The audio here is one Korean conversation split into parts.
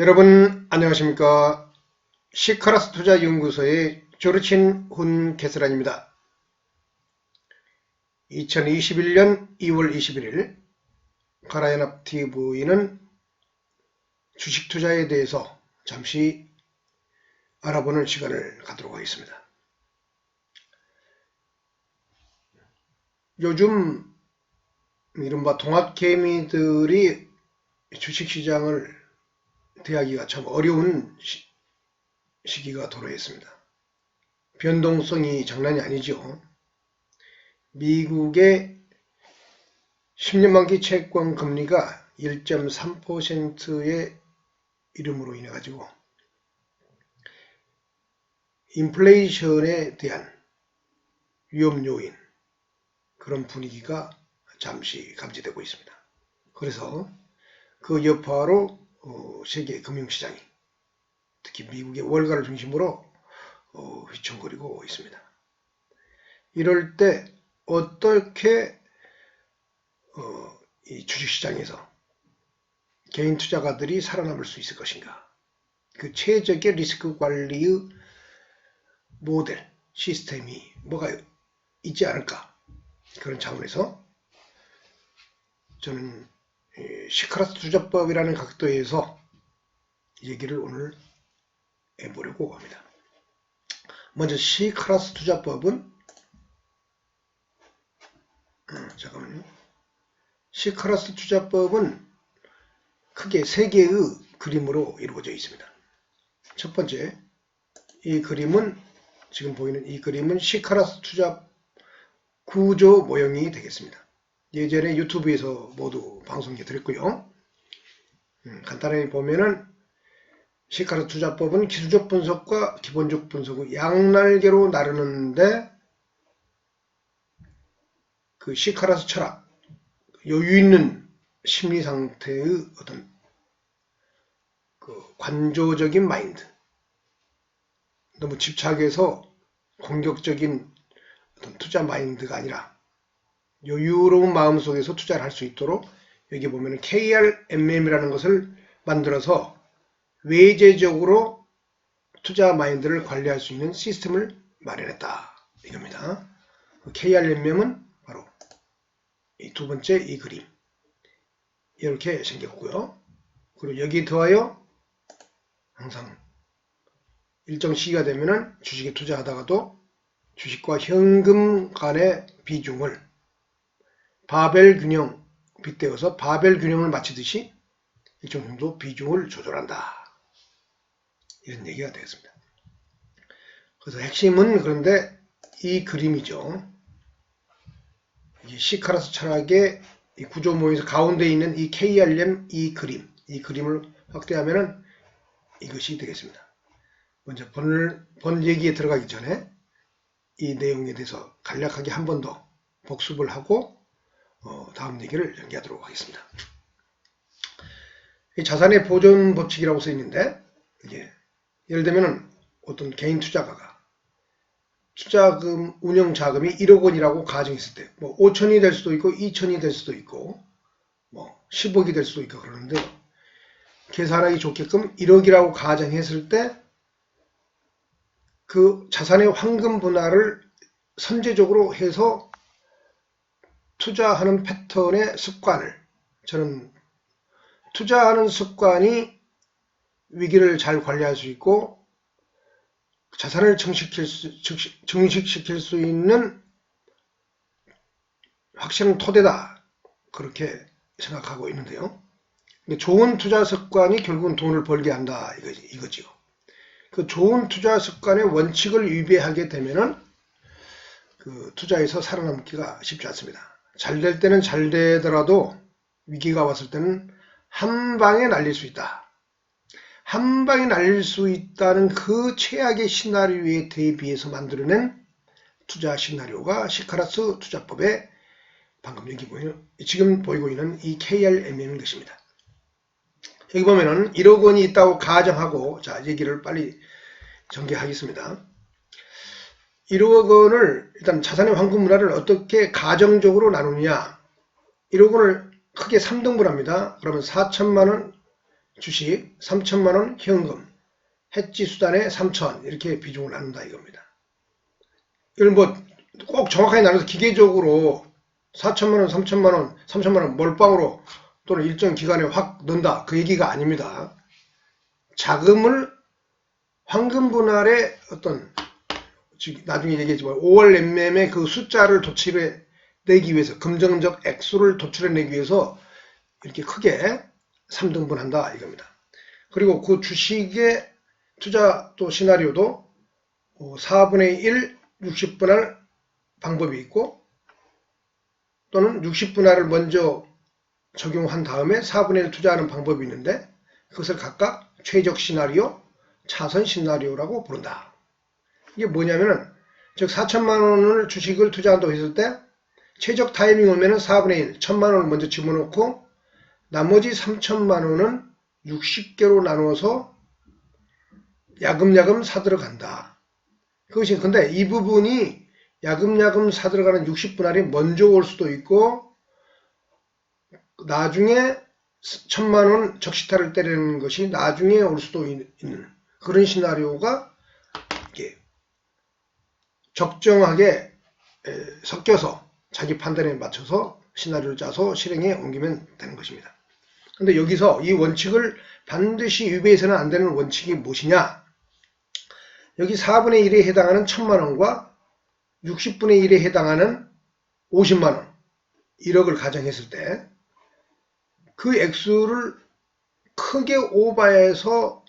여러분 안녕하십니까. 시카라스 투자연구소의 조르친 훈 개설안입니다. 2021년 2월 21일 가라연합TV는 주식 투자에 대해서 잠시 알아보는 시간을 갖도록 하겠습니다. 요즘 이른바 동학개미들이 주식시장을 대하기가 참 어려운 시기가 도래했습니다. 변동성이 장난이 아니죠. 미국의 10년 만기 채권 금리가 1.3%의 이름으로 인해 가지고 인플레이션에 대한 위험 요인, 그런 분위기가 잠시 감지되고 있습니다. 그래서 그 여파로 세계 금융시장이 특히 미국의 월가를 중심으로 휘청거리고 있습니다. 이럴 때 어떻게 이 주식시장에서 개인 투자가들이 살아남을 수 있을 것인가, 그 최적의 리스크 관리의 모델, 시스템이 뭐가 있지 않을까, 그런 차원에서 저는 시카라스 투자법이라는 각도에서 얘기를 오늘 해보려고 합니다. 먼저 시카라스 투자법은 시카라스 투자법은 크게 세 개의 그림으로 이루어져 있습니다. 첫 번째, 이 그림은, 지금 보이는 이 그림은 시카라스 투자 구조 모형이 되겠습니다. 예전에 유튜브에서 모두 방송에 드렸고요. 간단하게 보면은 시카라스 투자법은 기술적 분석과 기본적 분석의 양날개로 나르는데, 그 시카라스 철학, 여유 있는 심리 상태의 어떤 그 관조적인 마인드, 너무 집착해서 공격적인 어떤 투자 마인드가 아니라 여유로운 마음 속에서 투자를 할 수 있도록, 여기 보면 KRMM이라는 것을 만들어서 외재적으로 투자 마인드를 관리할 수 있는 시스템을 마련했다, 이겁니다. KRMM은 바로 이 두 번째 이 그림, 이렇게 생겼고요. 그리고 여기에 더하여 항상 일정 시기가 되면은 주식에 투자하다가도 주식과 현금 간의 비중을 바벨 균형, 빗대어서 바벨 균형을 맞추듯이 일정 정도 비중을 조절한다, 이런 얘기가 되겠습니다. 그래서 핵심은 그런데 이 그림이죠. 이 시카라스 철학의 이 구조 모형에서 가운데 있는 이 KRM 이 그림을 확대하면은 이것이 되겠습니다. 먼저 본 얘기에 들어가기 전에 이 내용에 대해서 간략하게 한 번 더 복습을 하고 다음 얘기를 연기하도록 하겠습니다. 이 자산의 보존 법칙이라고 써 있는데, 예를 들면 어떤 개인 투자가가 투자금 운영 자금이 1억 원이라고 가정했을 때, 뭐 5천이 될 수도 있고 2천이 될 수도 있고 뭐 10억이 될 수도 있고 그러는데, 계산하기 좋게끔 1억이라고 가정했을 때 그 자산의 황금 분할을 선제적으로 해서 투자하는 패턴의 습관을, 저는 투자하는 습관이 위기를 잘 관리할 수 있고 자산을 증식시킬 수 있는 확실한 토대다, 그렇게 생각하고 있는데요. 근데 좋은 투자 습관이 결국은 돈을 벌게 한다, 이거지요. 그 좋은 투자 습관의 원칙을 위배하게 되면은 그 투자에서 살아남기가 쉽지 않습니다. 잘 될 때는 잘 되더라도 위기가 왔을 때는 한 방에 날릴 수 있다. 한 방에 날릴 수 있다는 그 최악의 시나리오에 대비해서 만들어낸 투자 시나리오가 시카라스 투자법의 방금 지금 보이고 있는 이 KRMM인 것입니다. 여기 보면은 1억 원이 있다고 가정하고, 자, 얘기를 빨리 전개하겠습니다. 1억 원을 일단 자산의 황금 분할을 어떻게 가정적으로 나누느냐. 1억 원을 크게 3등분 합니다. 그러면 4천만 원, 주식, 3천만원 현금, 해지 수단에 3천 이렇게 비중을 나눈다 이겁니다. 이걸 뭐 꼭 정확하게 나눠서 기계적으로 4천만원, 3천만원, 3천만원 몰빵으로 또는 일정 기간에 확 넣는다 그 얘기가 아닙니다. 자금을 황금 분할의 어떤 나중에 얘기했지만 5월 랩매매 그 숫자를 도출해내기 위해서 금전적 액수를 도출해내기 위해서 이렇게 크게 3등분 한다 이겁니다. 그리고 그 주식의 투자 또 시나리오도 4분의 1 60분할 방법이 있고 또는 60분할을 먼저 적용한 다음에 4분의 1 투자하는 방법이 있는데 그것을 각각 최적 시나리오, 차선 시나리오라고 부른다. 이게 뭐냐면은 즉 4천만 원을 주식을 투자한다고 했을 때 최적 타이밍 오면은 4분의 1, 1천만 원을 먼저 집어넣고 나머지 3천만 원은 60개로 나눠서 야금야금 사들어간다. 그것이 근데 이 부분이 야금야금 사들어가는 60분할이 먼저 올 수도 있고 나중에 1천만 원 적시타를 때리는 것이 나중에 올 수도 있는 그런 시나리오가 적정하게 섞여서 자기 판단에 맞춰서 시나리오를 짜서 실행에 옮기면 되는 것입니다. 근데 여기서 이 원칙을 반드시 위배해서는 안 되는 원칙이 무엇이냐? 여기 4분의 1에 해당하는 1천만 원과 60분의 1에 해당하는 50만 원, 1억을 가정했을 때 그 액수를 크게 오버해서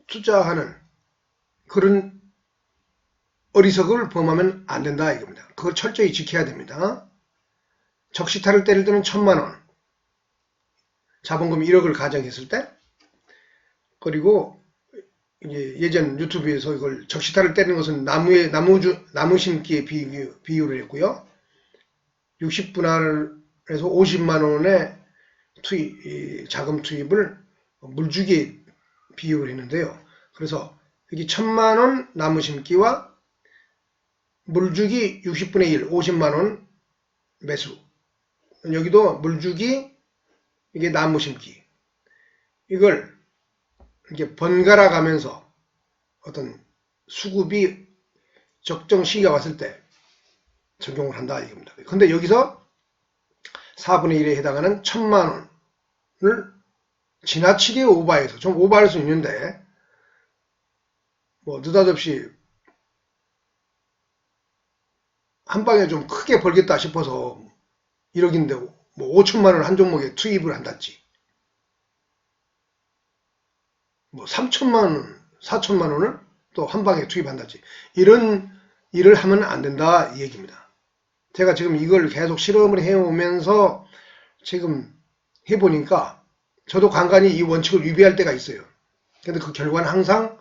투자하는 그런 어리석을 범하면 안 된다 이겁니다. 그걸 철저히 지켜야 됩니다. 적시타를 때릴 때는 1천만 원, 자본금 1억을 가정했을 때 그리고 예전 유튜브에서 이걸 적시타를 때리는 것은 나무 심기에 비유를 했고요. 60분할에서 50만 원의 자금 투입을 물주기에 비유를 했는데요. 그래서 여기 1천만 원 나무 심기와 물주기 60분의 1, 50만 원 매수. 여기도 물주기, 이게 나무 심기. 이걸 이렇게 번갈아 가면서 어떤 수급이 적정 시기가 왔을 때 적용을 한다 이겁니다. 근데 여기서 4분의 1에 해당하는 1천만 원을 지나치게 오버해서 좀 오버할 수 있는데 뭐 느닷없이 한 방에 좀 크게 벌겠다 싶어서 1억인데 뭐 5천만 원 한 종목에 투입을 한다지 뭐 3천만 원, 4천만 원을 또 한 방에 투입한다지 이런 일을 하면 안 된다 이 얘기입니다. 제가 지금 이걸 계속 실험을 해오면서 지금 해보니까 저도 간간히 이 원칙을 위배할 때가 있어요. 근데 그 결과는 항상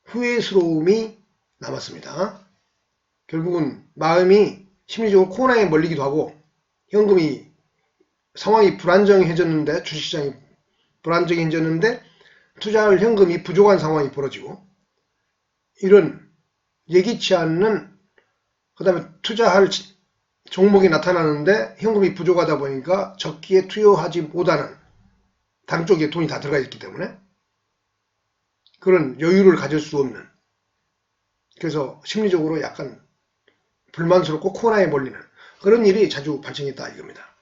후회스러움이 남았습니다. 결국은 마음이 심리적으로 코너에 몰리기도 하고 현금이 상황이 불안정해졌는데 주식시장이 불안정해졌는데 투자할 현금이 부족한 상황이 벌어지고 이런 예기치 않는 그 다음에 투자할 종목이 나타나는데 현금이 부족하다 보니까 적기에 투여하지 못하는 다른 쪽에 돈이 다 들어가 있기 때문에 그런 여유를 가질 수 없는 그래서 심리적으로 약간 불만스럽고 코너에 몰리는 그런 일이 자주 발생했다 이겁니다.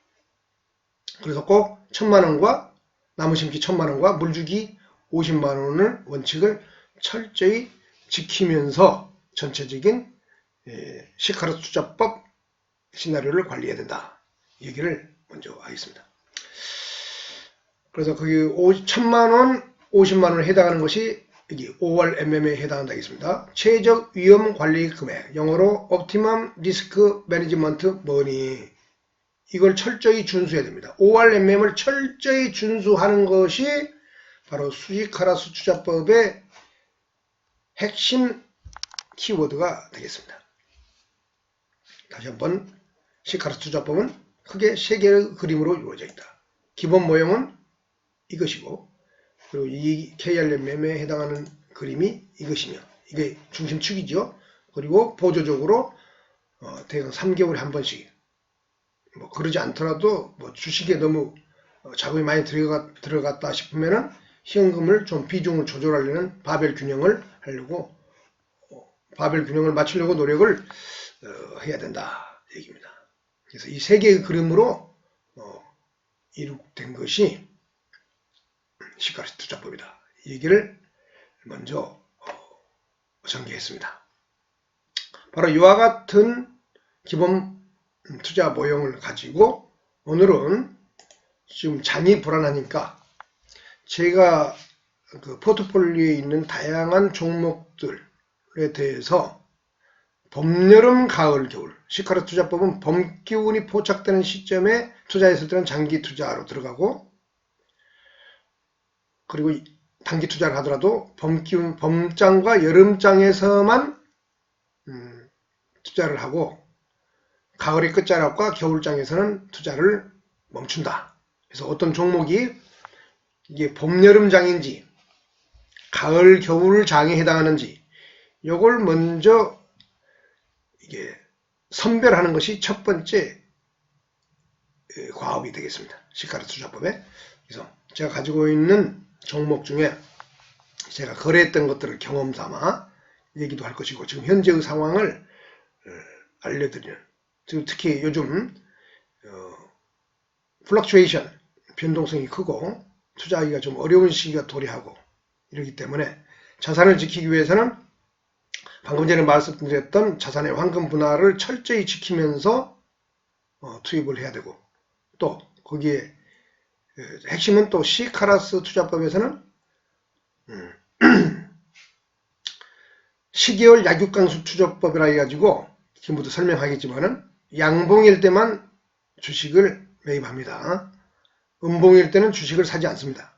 그래서 꼭 1천만 원과 나무심기 1천만 원과 물주기 50만 원을 원칙을 철저히 지키면서 전체적인 시카르트 투자법 시나리오를 관리해야 된다. 얘기를 먼저 하겠습니다. 그래서 거기 1천만 원, 50만 원에 해당하는 것이 여기 5월 MM에 해당한다 하겠습니다. 최적 위험 관리 금액, 영어로 Optimum Risk Management Money. 이걸 철저히 준수해야 됩니다. 5월 MM을 철저히 준수하는 것이 바로 수익하라스 투자법의 핵심 키워드가 되겠습니다. 다시 한번 시카르트 투자법은 크게 3개의 그림으로 이루어져 있다. 기본 모형은 이것이고 그리고 이 KRMM에 해당하는 그림이 이것이며 이게 중심축이죠. 그리고 보조적으로 대강 3개월에 한 번씩 뭐 그러지 않더라도 뭐 주식에 너무 자금이 많이 들어갔다 싶으면은 현금을 좀 비중을 조절하려는 바벨 균형을 하려고 바벨 균형을 맞추려고 노력을 해야 된다 얘기입니다. 그래서 이 세 개의 그림으로 이룩된 것이 시카리스 투자법이다. 이 얘기를 먼저 전개했습니다. 바로 이와 같은 기본 투자 모형을 가지고 오늘은 지금 장이 불안하니까 제가 그 포트폴리오에 있는 다양한 종목들에 대해서 봄, 여름, 가을, 겨울 시카리스 투자법은 봄 기운이 포착되는 시점에 투자했을 때는 장기 투자로 들어가고 그리고 단기 투자를 하더라도 봄 기운, 봄장과 여름장에서만 투자를 하고 가을의 끝자락과 겨울장에서는 투자를 멈춘다. 그래서 어떤 종목이 이게 봄, 여름장인지 가을, 겨울장에 해당하는지 이걸 먼저 이게 선별하는 것이 첫 번째 과업이 되겠습니다. 시카리스 투자법에. 그래서 제가 가지고 있는 종목 중에 제가 거래했던 것들을 경험 삼아 얘기도 할 것이고 지금 현재의 상황을 알려드리는 특히 요즘 플럭추에이션 변동성이 크고 투자하기가 좀 어려운 시기가 도래하고 이러기 때문에 자산을 지키기 위해서는 방금 전에 말씀드렸던 자산의 황금 분할을 철저히 지키면서 투입을 해야 되고 또 거기에 핵심은 또 시카리스 투자법에서는 12개월 약육강수 투자법이라 해가지고 지금부터 설명하겠지만은 양봉일 때만 주식을 매입합니다. 음봉일 때는 주식을 사지 않습니다.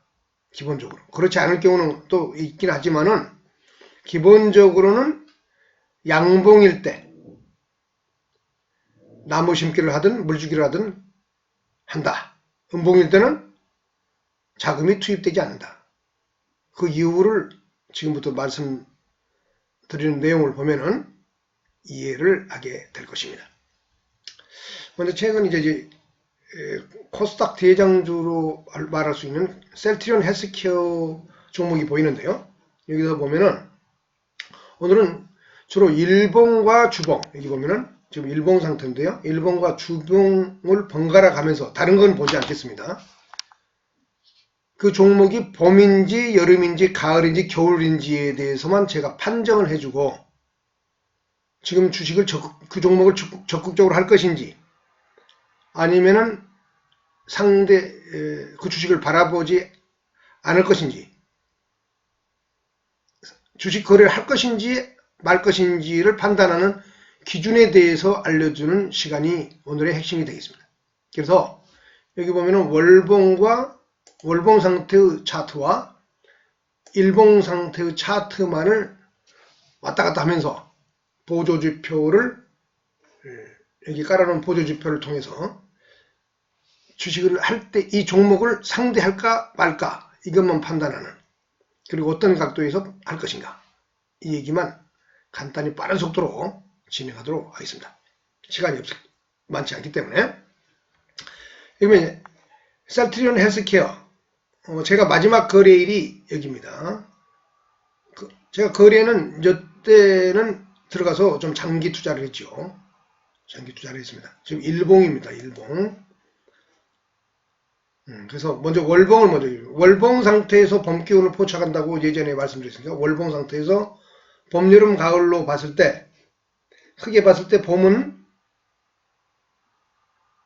기본적으로. 그렇지 않을 경우는 또 있긴 하지만은 기본적으로는 양봉일 때 나무 심기를 하든 물주기를 하든 한다. 음봉일 때는 자금이 투입되지 않는다. 그 이유를 지금부터 말씀드리는 내용을 보면은 이해를 하게 될 것입니다. 먼저 최근 이제 코스닥 대장주로 말할 수 있는 셀트리온 헬스케어 종목이 보이는데요. 여기서 보면은 오늘은 주로 일봉과 주봉, 여기 보면은 지금 일봉 상태인데요. 일봉과 주봉을 번갈아 가면서 다른 건 보지 않겠습니다. 그 종목이 봄인지 여름인지 가을인지 겨울인지에 대해서만 제가 판정을 해주고 지금 주식을 그 종목을 적극적으로 할 것인지 아니면은 그 주식을 바라보지 않을 것인지 주식 거래를 할 것인지 말 것인지를 판단하는 기준에 대해서 알려주는 시간이 오늘의 핵심이 되겠습니다. 그래서 여기 보면은 월봉 상태의 차트와 일봉 상태의 차트만을 왔다 갔다 하면서 보조지표를 여기 깔아놓은 보조지표를 통해서 주식을 할 때 이 종목을 상대할까 말까 이것만 판단하는 그리고 어떤 각도에서 할 것인가 이 얘기만 간단히 빠른 속도로 진행하도록 하겠습니다. 시간이 많지 않기 때문에 그러면 셀트리온 헬스케어 제가 마지막 거래일이 여기입니다. 제가 거래는 이때는 들어가서 좀 장기 투자를 했죠. 장기 투자를 했습니다. 지금 일봉입니다. 일봉. 그래서 먼저 월봉 상태에서 봄 기운을 포착한다고 예전에 말씀드렸으니까 월봉 상태에서 봄, 여름, 가을로 봤을 때 크게 봤을 때 봄은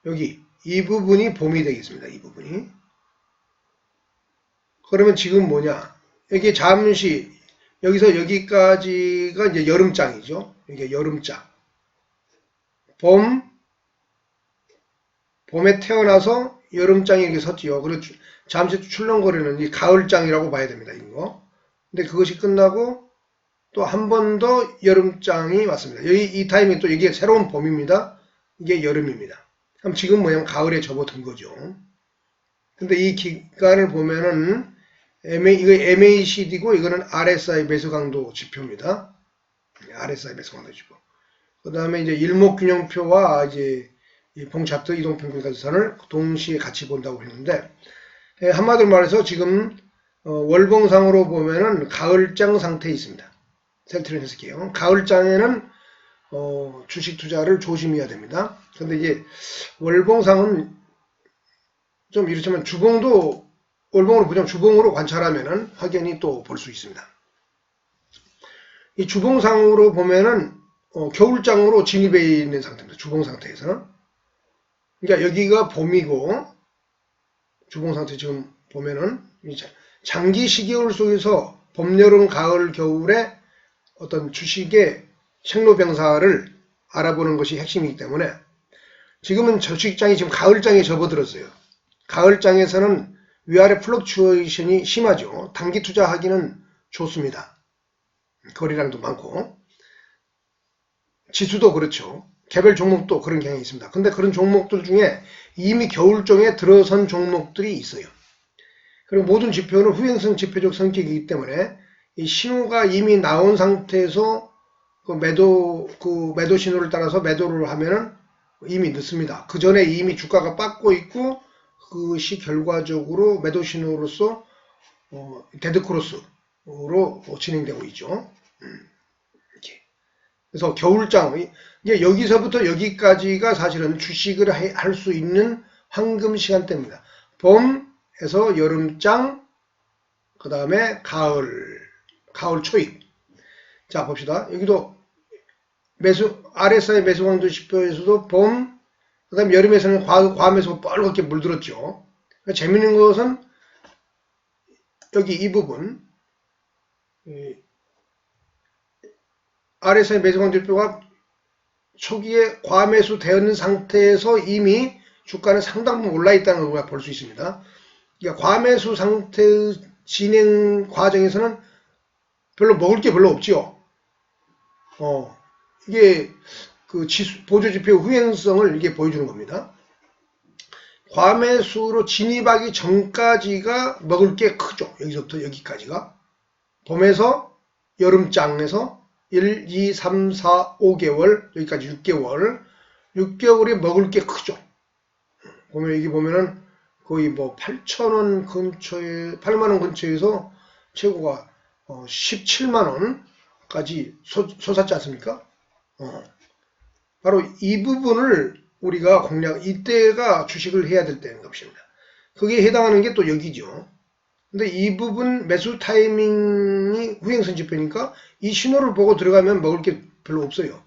여기 이 부분이 봄이 되겠습니다. 이 부분이. 그러면 지금 뭐냐? 여기 잠시 여기서 여기까지가 이제 여름장이죠. 이게 여름장. 봄에 태어나서 여름장이 이렇게 섰지요. 그리고 잠시 출렁거리는 이 가을장이라고 봐야 됩니다. 이거. 근데 그것이 끝나고 또 한 번 더 여름장이 왔습니다. 이 타이밍 또 이게 새로운 봄입니다. 이게 여름입니다. 그럼 지금 뭐냐면 가을에 접어든 거죠. 근데 이 기간을 보면은 이거 MACD고 이거는 RSI 매수 강도 지표입니다. RSI 매수 강도 지표. 그 다음에 이제 일목균형표와 이제 이 봉차트 이동평균가지선을 동시에 같이 본다고 했는데, 한마디로 말해서 지금 월봉상으로 보면은 가을장 상태에 있습니다. 셀트리온 해석이에요. 가을장에는 주식 투자를 조심해야 됩니다. 근데 이제 월봉상은 좀 이렇지만 주봉도 월봉으로 보자면 주봉으로 관찰하면은 확연히 또 볼 수 있습니다. 이 주봉상으로 보면은 겨울장으로 진입해 있는 상태입니다. 주봉 상태에서는. 그러니까 여기가 봄이고 주봉 상태 지금 보면은 장기 시계열 속에서 봄, 여름, 가을, 겨울에 어떤 주식의 생로병사를 알아보는 것이 핵심이기 때문에 지금은 주식장이 지금 가을장에 접어들었어요. 가을장에서는 위아래 플럭추에이션이 심하죠. 단기 투자하기는 좋습니다. 거래량도 많고 지수도 그렇죠. 개별 종목도 그런 경향이 있습니다. 근데 그런 종목들 중에 이미 겨울종에 들어선 종목들이 있어요. 그리고 모든 지표는 후행성 지표적 성격이기 때문에 이 신호가 이미 나온 상태에서 매도 신호를 따라서 매도를 하면은 이미 늦습니다. 그 전에 이미 주가가 빠고 있고 그것이 결과적으로 매도 신호로서 데드크로스로 진행되고 있죠. 이렇게. 그래서 겨울장, 이제 여기서부터 여기까지가 사실은 주식을 할 수 있는 황금 시간대입니다. 봄에서 여름장, 그 다음에 가을 초입. 자, 봅시다. 여기도 RSI 매수 강도 지표에서도 봄, 그 다음에 여름에서는 과매수 뻘겋게 물들었죠. 그러니까 재밌는 것은 여기 이 부분, RSI 매수 강도 지표가 초기에 과매수 되었는 상태에서 이미 주가는 상당 부분 올라있다는 걸 우리가 볼 수 있습니다. 그러니까 과매수 상태 진행 과정에서는 별로 먹을 게 별로 없죠. 이게 그 보조지표 후행성을 이게 보여주는 겁니다. 과매수로 진입하기 전까지가 먹을 게 크죠. 여기서부터 여기까지가. 봄에서 여름장에서 1, 2, 3, 4, 5개월, 여기까지 6개월. 6개월이 먹을 게 크죠. 보면 여기 보면은 거의 뭐 8,000원 근처에, 8만원 근처에서 최고가 17만원까지 솟았지 않습니까? 바로 이 부분을 우리가 이때가 주식을 해야 될 때인 것입니다. 그게 해당하는 게 또 여기죠. 근데 이 부분 매수 타이밍이 후행선 지표니까 이 신호를 보고 들어가면 먹을 게 별로 없어요.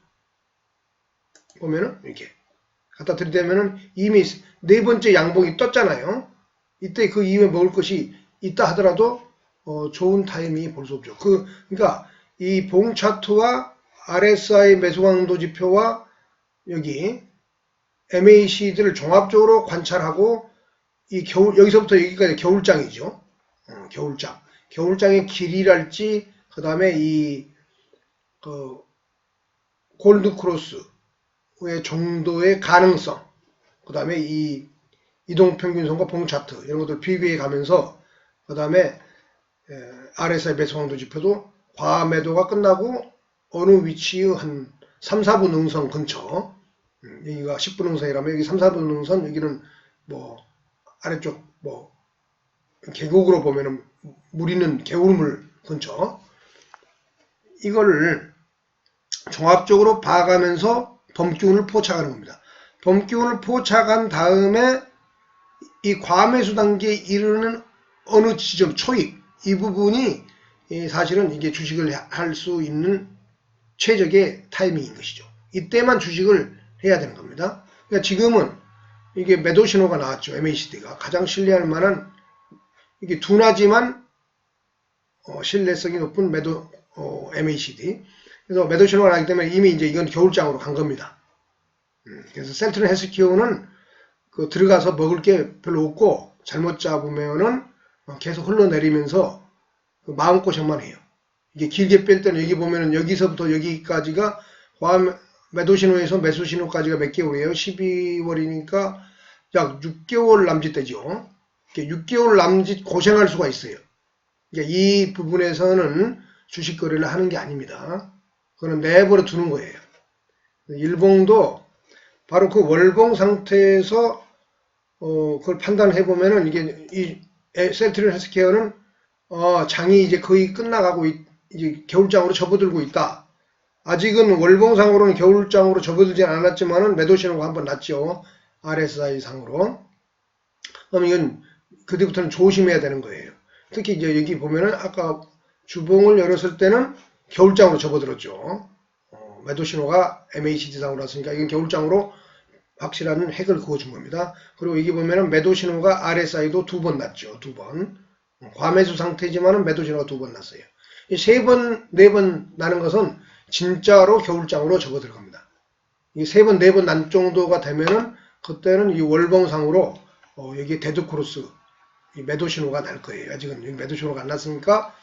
보면은 이렇게 갖다 들이대면은 이미 네 번째 양봉이 떴잖아요. 이때 그 이후에 먹을 것이 있다 하더라도 좋은 타이밍이 볼 수 없죠. 그러니까 이 봉 차트와 RSI 매수 강도 지표와 여기 MACD를 종합적으로 관찰하고 여기서부터 여기까지 겨울장이죠. 겨울장. 겨울장의 길이랄지 그 다음에 골드 크로스의 정도의 가능성, 그 다음에 이 이동평균선과 봉 차트 이런 것들 비교해 가면서 그 다음에 RSI 매수 강도 지표도 과매도가 끝나고 어느 위치의 한 3, 4분 능선 근처, 여기가 10분 능선이라면 여기 3, 4분 능선, 여기는 뭐 아래쪽 뭐 계곡으로 보면은 물 있는 개울물 근처, 이거를 종합적으로 봐가면서 범기운을 포착하는 겁니다. 범기운을 포착한 다음에 이 과매수 단계에 이르는 어느 지점 초입, 이 부분이 사실은 이게 주식을 할 수 있는 최적의 타이밍인 것이죠. 이때만 주식을 해야 되는 겁니다. 그러니까 지금은 이게 매도 신호가 나왔죠. MACD가 가장 신뢰할 만한, 이게 둔하지만 신뢰성이 높은 매도 MACD. 그래서 매도 신호가 나기 때문에 이미 이제 이건 겨울장으로 간 겁니다. 그래서 셀트리온 헬스케어는 들어가서 먹을 게 별로 없고 잘못 잡으면은 계속 흘러내리면서 마음고생만 해요. 이게 길게 뺄 때는 여기 보면은 여기서부터 여기까지가 매도 신호에서 매수 신호까지가 몇 개월이에요? 12월이니까 약 6개월 남짓되죠. 6개월 남짓 고생할 수가 있어요. 그러니까 이 부분에서는 주식 거래를 하는 게 아닙니다. 그거는 내버려 두는 거예요. 일봉도 바로 그 월봉 상태에서 그걸 판단해 보면은 이게 이 센트럴 헬스케어는 장이 이제 거의 끝나가고 이제 겨울장으로 접어들고 있다. 아직은 월봉상으로는 겨울장으로 접어들지 않았지만은 매도 신호가 한번 났죠. RSI 상으로. 그럼 이건 그 뒤부터는 조심해야 되는 거예요. 특히 이제 여기 보면은 아까 주봉을 열었을 때는 겨울장으로 접어들었죠. 매도 신호가 MACD상으로 왔으니까 이건 겨울장으로 확실한 핵을 그어준 겁니다. 그리고 여기 보면은 매도 신호가 RSI도 2번 났죠. 2번. 과매수 상태지만은 매도 신호가 2번 났어요. 이 3번, 4번 나는 것은 진짜로 겨울장으로 접어 들어갑니다. 이 3번, 4번 난 정도가 되면은 그때는 이 월봉상으로 여기 데드크로스 이 매도 신호가 날 거예요. 아직은 여기 매도 신호가 안 났으니까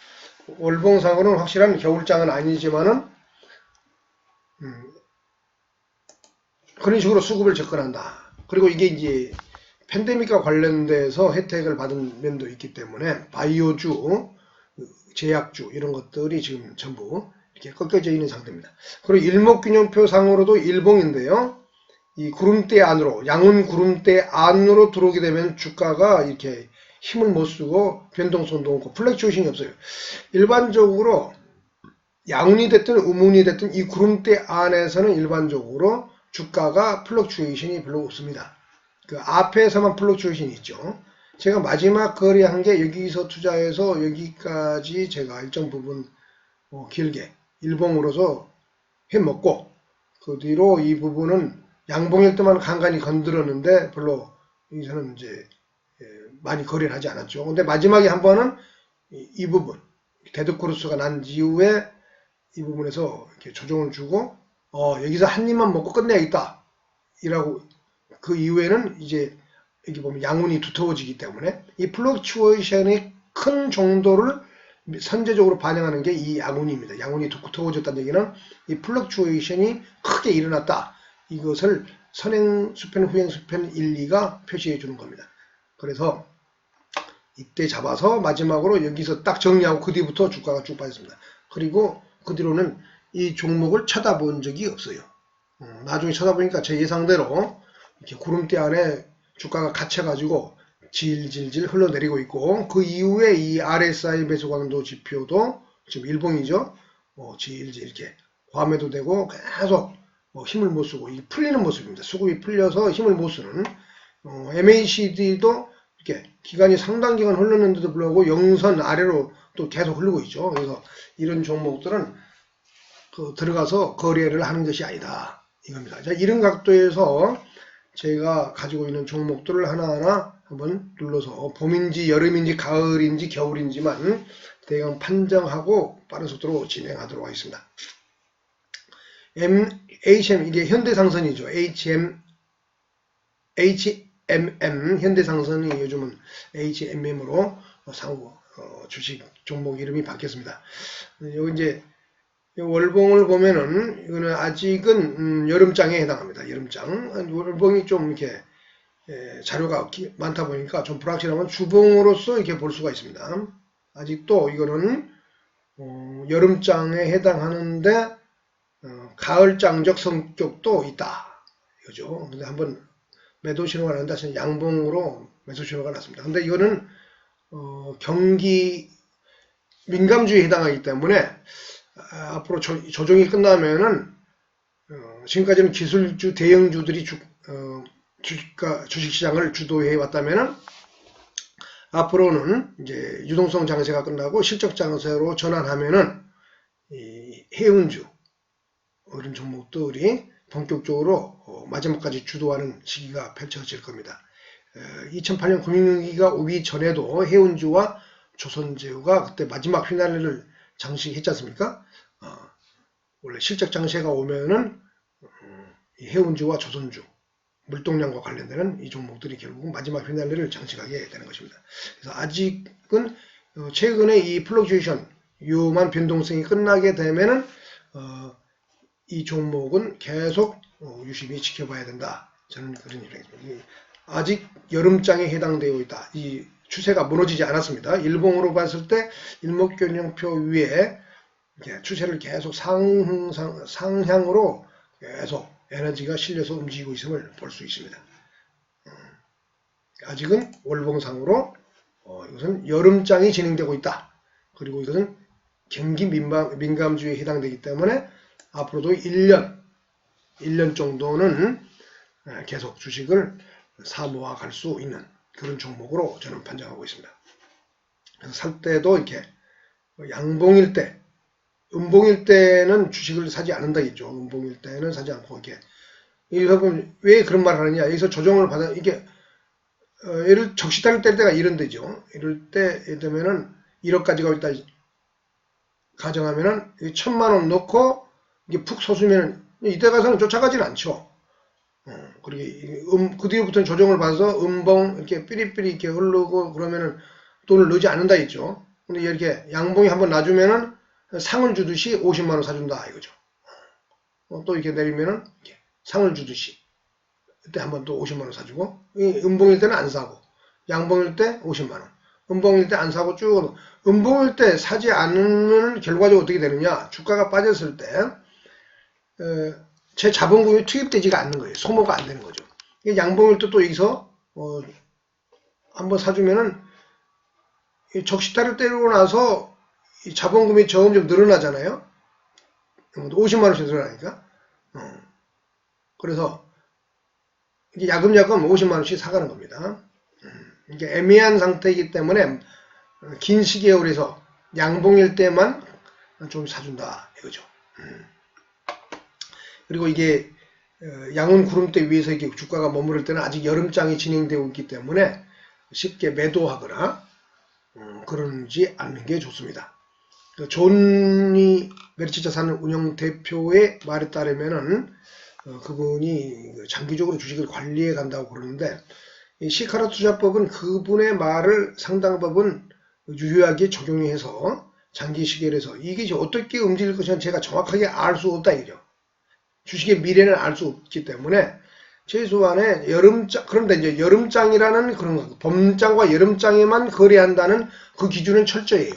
월봉상으로는 확실한 겨울장은 아니지만은 그런 식으로 수급을 접근한다. 그리고 이게 이제 팬데믹과 관련돼서 혜택을 받은 면도 있기 때문에 바이오주, 제약주 이런 것들이 지금 전부 이렇게 꺾여져 있는 상태입니다. 그리고 일목균형표 상으로도 일봉인데요. 이 구름대 안으로, 양운 구름대 안으로 들어오게 되면 주가가 이렇게 힘을 못 쓰고 변동성도 없고 플렉추에이션이 없어요. 일반적으로 양운이 됐든 음운이 됐든 이 구름대 안에서는 일반적으로 주가가 플럭추에이션이 별로 없습니다. 그 앞에서만 플럭추에이션이 있죠. 제가 마지막 거래한 게 여기서 투자해서 여기까지 제가 일정 부분 길게 일봉으로서 해먹고 그 뒤로 이 부분은 양봉일 때만 간간히 건드렸는데 별로 여기서는 이제 많이 거래를 하지 않았죠. 근데 마지막에 한 번은 이 부분 데드크로스가 난 이후에 이 부분에서 이렇게 조정을 주고 여기서 한 입만 먹고 끝내야겠다 이라고 그 이후에는 이제 여기 보면 양운이 두터워지기 때문에 이 플럭추에이션이 큰 정도를 선제적으로 반영하는 게 이 양운입니다. 양운이 두터워졌다는 얘기는 이 플럭추에이션이 크게 일어났다. 이것을 선행 수편, 후행 수편 1, 2가 표시해 주는 겁니다. 그래서 이때 잡아서 마지막으로 여기서 딱 정리하고 그 뒤부터 주가가 쭉 빠졌습니다. 그리고 그 뒤로는 이 종목을 쳐다본 적이 없어요. 나중에 쳐다보니까 제 예상대로 이렇게 구름대 안에 주가가 갇혀가지고 질질질 흘러내리고 있고 그 이후에 이 RSI 매수 강도 지표도 지금 일봉이죠. 질질 이렇게 과매도 되고 계속 힘을 못 쓰고 이 풀리는 모습입니다. 수급이 풀려서 힘을 못 쓰는 MACD도 이렇게 기간이 상당 기간 흘렀는데도 불구하고 영선 아래로 또 계속 흐르고 있죠. 그래서 이런 종목들은 들어가서 거래를 하는 것이 아니다 이겁니다. 자, 이런 각도에서 제가 가지고 있는 종목들을 하나하나 한번 눌러서 봄인지 여름인지 가을인지 겨울인지만 대강 판정하고 빠른 속도로 진행하도록 하겠습니다. HM 이게 현대상선이죠. HMM 현대상선이 요즘은 HMM으로 상호 주식 종목 이름이 바뀌었습니다. 여기 이제 월봉을 보면은 이거는 아직은 여름장에 해당합니다. 여름장. 월봉이 좀 이렇게 자료가 많다 보니까 좀 불확실하면 주봉으로서 이렇게 볼 수가 있습니다. 아직도 이거는 여름장에 해당하는데 가을장적 성격도 있다. 이거죠. 근데 한번 매도 신호가 난다 해서 양봉으로 매수 신호가 났습니다. 근데 이거는 경기 민감주에 해당하기 때문에 앞으로 조정이 끝나면은 지금까지는 기술주 대형주들이 주식시장을 주도해 왔다면은 앞으로는 이제 유동성 장세가 끝나고 실적 장세로 전환하면은 이 해운주 이런 종목들이 본격적으로 마지막까지 주도하는 시기가 펼쳐질 겁니다. 2008년 금융위기가 오기 전에도 해운주와 조선제유가 그때 마지막 휘날리를 장식했지 않습니까? 원래 실적 장세가 오면은 해운주와 조선주, 물동량과 관련되는 이 종목들이 결국 마지막 휘날리를 장식하게 되는 것입니다. 그래서 아직은 최근에 이 플럭추에이션 위험한 변동성이 끝나게 되면은 이 종목은 계속 유심히 지켜봐야 된다. 저는 그런 입장입니다. 아직 여름장에 해당되어 있다. 이 추세가 무너지지 않았습니다. 일봉으로 봤을 때 일목균형표 위에 추세를 계속 상향으로 계속 에너지가 실려서 움직이고 있음을 볼 수 있습니다. 아직은 월봉상으로 이것은 여름장이 진행되고 있다. 그리고 이것은 경기 민감주에 해당되기 때문에 앞으로도 1년 정도는 계속 주식을 사모아 갈 수 있는 그런 종목으로 저는 판정하고 있습니다. 그래서 살 때도 이렇게 양봉일 때, 음봉일 때는 주식을 사지 않는다겠죠. 음봉일 때는 사지 않고 이렇게. 여러분 왜 그런 말을 하느냐? 여기서 조정을 받아 이게 예를 적시타를 뗄 때가 이런 데죠. 이럴 때 예를 들면은 1억까지 가고 있다 가정하면은 1000만원 넣고 이게 푹 솟으면 이때 가서는 쫓아가지는 않죠. 그리고 그 뒤부터는 조정을 받아서 음봉 이렇게 삐리삐리 이렇게 흐르고 그러면은 돈을 넣지 않는다 했죠. 근데 이렇게 양봉이 한번 놔주면은 상을 주듯이 50만원 사준다 이거죠. 또 이렇게 내리면은 이렇게 상을 주듯이 그때 한번 또 50만원 사주고 음봉일 때는 안 사고 양봉일 때 50만원 음봉일 때 안 사고 쭉 음봉일 때 사지 않으면 결과적으로 어떻게 되느냐 주가가 빠졌을 때 제 자본금이 투입되지가 않는 거예요. 소모가 안 되는 거죠. 양봉일 때 또 여기서 한번 사주면은 적시타를 때리고 나서 자본금이 점점 늘어나잖아요. 50만원씩 늘어나니까. 그래서 이게 야금야금 50만원씩 사가는 겁니다. 이게 애매한 상태이기 때문에 긴 시계열에서 양봉일 때만 좀 사준다 이거죠. 그리고 이게 양운 구름대 위에서 이렇게 주가가 머무를 때는 아직 여름장이 진행되고 있기 때문에 쉽게 매도하거나 그러지 않는 게 좋습니다. 존니 메르치자산 운영 대표의 말에 따르면은 그분이 장기적으로 주식을 관리해 간다고 그러는데 이 시카라 투자법은 그분의 말을 상당 부분 유효하게 적용해서 장기 시계에서 이게 어떻게 움직일 것인지 제가 정확하게 알 수 없다 이죠. 주식의 미래는 알 수 없기 때문에 최소한의 여름장 그런데 이제 여름장이라는 그런 거 봄장과 여름장에만 거래한다는 그 기준은 철저해요.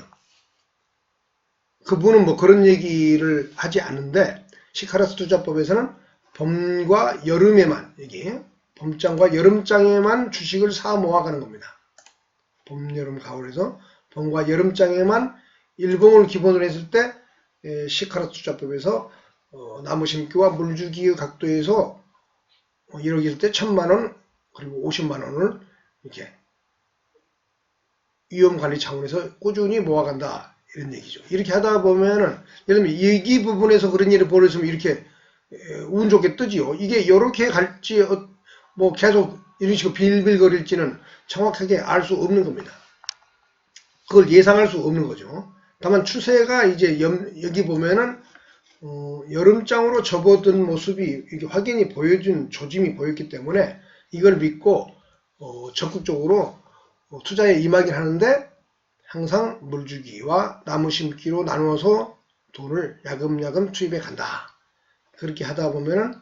그분은 뭐 그런 얘기를 하지 않는데 시카라스 투자법에서는 봄과 여름에만 이게 봄장과 여름장에만 주식을 사 모아가는 겁니다. 봄, 여름, 가을에서 봄과 여름장에만 일봉을 기본으로 했을 때 시카라스 투자법에서 나무 심기와 물주기의 각도에서 1억 있을 때 1000만원 그리고 50만원을 이렇게 위험관리 차원에서 꾸준히 모아간다 이런 얘기죠. 이렇게 하다 보면은 예를 들면 여기 부분에서 그런 일이 벌어지면 이렇게 운 좋게 뜨지요. 이게 이렇게 갈지 뭐 계속 이런 식으로 빌빌거릴지는 정확하게 알 수 없는 겁니다. 그걸 예상할 수 없는 거죠. 다만 추세가 이제 여기 보면은 여름장으로 접어든 모습이 이게 확연히 보여준 조짐이 보였기 때문에 이걸 믿고 적극적으로 투자에 임하긴 하는데 항상 물주기와 나무 심기로 나누어서 돈을 야금야금 투입해 간다. 그렇게 하다 보면은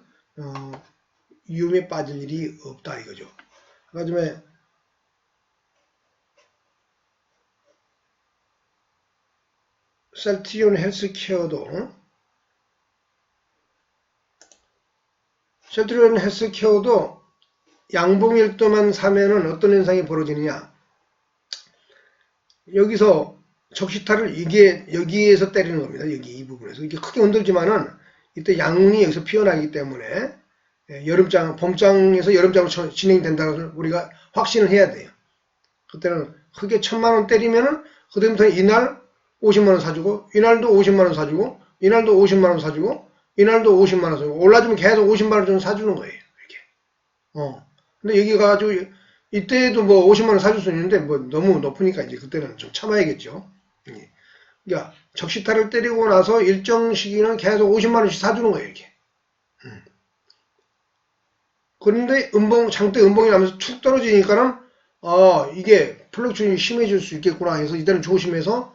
위험에 빠질 일이 없다 이거죠. 그다음에 셀트리온 헬스케어도 양봉일도만 사면은 어떤 현상이 벌어지느냐. 여기서 적시타를 이게 여기에서 때리는 겁니다. 여기 이 부분에서. 이게 크게 흔들지만은 이때 양운이 여기서 피어나기 때문에 여름장, 봄장에서 여름장으로 진행된다는 것을 우리가 확신을 해야 돼요. 그때는 크게 1000만원 때리면은 그다음부터는 이날 50만원 사주고 이날도 50만원 사주고 이날도 50만원 사주고 이날도 50만원 사주고 올라주면 계속 50만원 정도 사주는 거예요. 이렇게. 근데 여기 가가지고 이때도 뭐 50만원 사줄 수 있는데 뭐 너무 높으니까 이제 그때는 좀 참아야겠죠. 그러니까 적시타를 때리고 나서 일정 시기는 계속 50만원씩 사주는 거예요. 이렇게. 그런데 장대 음봉이 나면서 툭 떨어지니까는 이게 플럭추이 심해질 수 있겠구나 해서 이때는 조심해서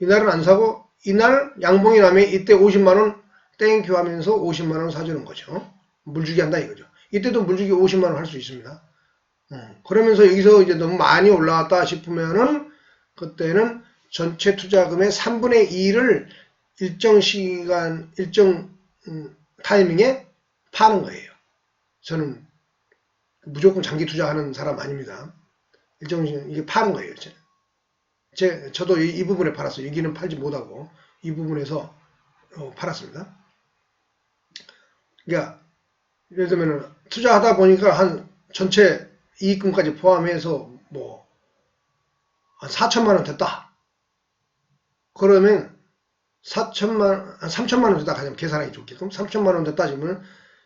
이날은 안 사고 이날 양봉이 나면 이때 50만원 땡큐 하면서 50만원 사주는 거죠. 물주기 한다 이거죠. 이때도 물주기 50만원 할 수 있습니다. 그러면서 여기서 이제 너무 많이 올라왔다 싶으면은 그때는 전체 투자금의 3분의 2를 일정 시간, 일정 타이밍에 파는 거예요. 저는 무조건 장기 투자하는 사람 아닙니다. 일정은 이게 파는 거예요. 저도 이 부분에 팔았어요. 여기는 팔지 못하고 이 부분에서 팔았습니다. 그러니까 예를 들면 투자하다 보니까 한 전체 이익금까지 포함해서 뭐 한 4천만 원 됐다. 그러면 3천만 원 됐다 가자면 계산하기 좋게끔 3천만 원 됐다 하면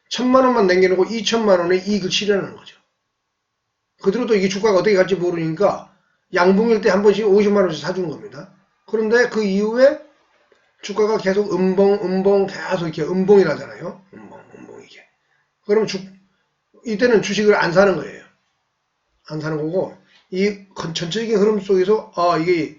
1천만 원만 남겨놓고 2천만 원의 이익을 실현하는 거죠. 그대로 또 이게 주가가 어떻게 갈지 모르니까 양봉일 때 한 번씩 50만 원씩 사주는 겁니다. 그런데 그 이후에 주가가 계속 음봉 계속 이렇게 음봉이 나잖아요. 음봉 이게. 그럼 이때는 주식을 안 사는 거예요. 안 사는 거고 이 전체적인 흐름 속에서 이게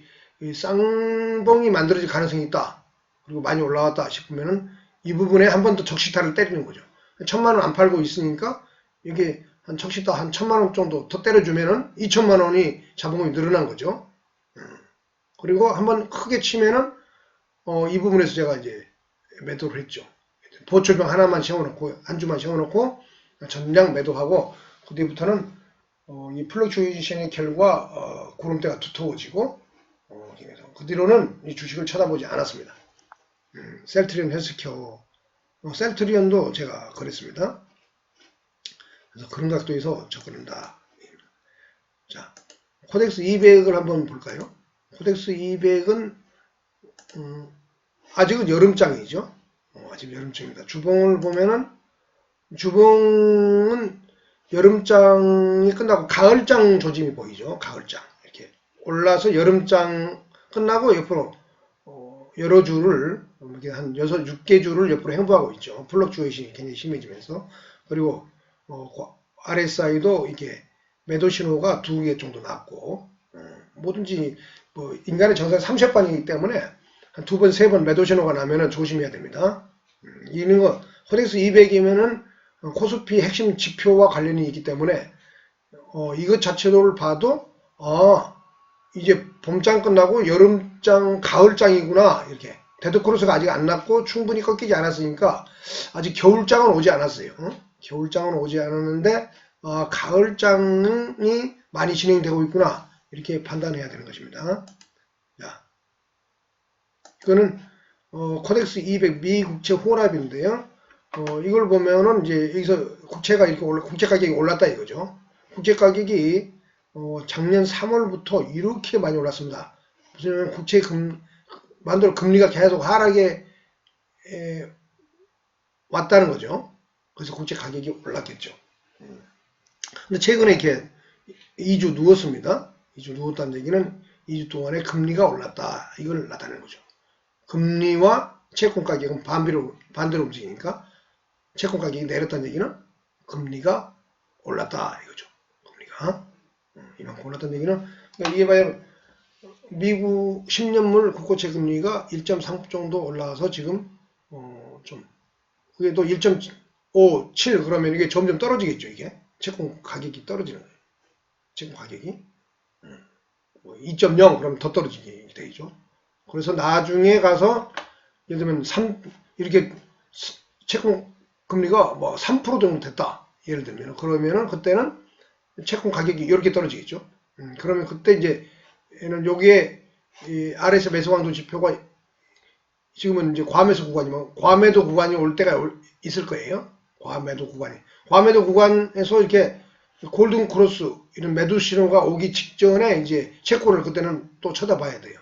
쌍봉이 만들어질 가능성이 있다. 그리고 많이 올라왔다 싶으면은 이 부분에 한 번 더 적시타를 때리는 거죠. 1,000만 원 안 팔고 있으니까 이게 한 적시타 한 1,000만 원 정도 더 때려주면은 2천만 원이 자본금이 늘어난 거죠. 그리고 한번 크게 치면은 이 부분에서 제가 이제 매도를 했죠. 보초병 하나만 세워놓고 한 주만 세워놓고 전량 매도하고 그 뒤부터는 이 플럭추에이션의 결과 구름대가 두터워지고 그 뒤로는 이 주식을 쳐다보지 않았습니다. 셀트리온 헬스케어 셀트리온도 제가 그랬습니다. 그래서 그런 각도에서 접근한다. 자, 코덱스 200을 한번 볼까요? 코덱스 200은 아직은 여름장이죠. 아직 여름장입니다. 주봉을 보면은 주봉은 여름장이 끝나고 가을장 조짐이 보이죠. 가을장 이렇게 올라서 여름장 끝나고 옆으로 여러 줄을 한 6개 줄을 옆으로 행보하고 있죠. 플럭추에이션이 굉장히 심해지면서 그리고 RSI도 이게 매도 신호가 2개 정도 났고 뭐든지 뭐 인간의 정상이 3세반이기 때문에 한 2번, 3번 매도 신호가 나면은 조심해야 됩니다. 이는 거 코덱스 200이면은 코스피 핵심 지표와 관련이 있기 때문에 이것 자체를 봐도 이제 봄장 끝나고 여름장, 가을장이구나 이렇게 데드크로스가 아직 안 났고 충분히 꺾이지 않았으니까 아직 겨울장은 오지 않았어요. 겨울장은 오지 않았는데 가을장이 많이 진행되고 있구나 이렇게 판단해야 되는 것입니다. 자, 이거는 코덱스 200 미국채 호랍인데요. 이걸 보면은 이제 여기서 국채가 이렇게 국채 가격이 올랐다 이거죠. 국채 가격이 작년 3월부터 이렇게 많이 올랐습니다. 무슨 국채 만들어 금리가 계속 하락에 왔다는 거죠. 그래서 국채 가격이 올랐겠죠. 근데 최근에 이렇게 2주 누웠습니다. 2주 누웠다는 얘기는 2주 동안에 금리가 올랐다. 이걸 나타내는 거죠. 금리와 채권 가격은 반대로 움직이니까 채권 가격이 내렸다는 얘기는 금리가 올랐다 이거죠. 금리가 이만큼 올랐다는 얘기는 그러니까 이게 봐요. 미국 10년물 국고채 금리가 1.3 정도 올라와서 지금 좀 그게 또 1.57 그러면 이게 점점 떨어지겠죠. 이게 채권 가격이 떨어지는 거예요. 채권 가격이 2.0 그러면 더 떨어지게 되죠. 그래서 나중에 가서 예를 들면 이렇게 채권 금리가 뭐 3% 정도 됐다. 예를 들면 그러면은 그때는 채권 가격이 이렇게 떨어지겠죠. 그러면 그때 이제 얘는 여기에 이 RS 매수 강도 지표가 지금은 이제 과매수 구간이면 과매도 구간이 올 때가 있을 거예요. 과매도 구간에서 이렇게 골든 크로스 이런 매도 신호가 오기 직전에 이제 채권을 그때는 또 쳐다봐야 돼요.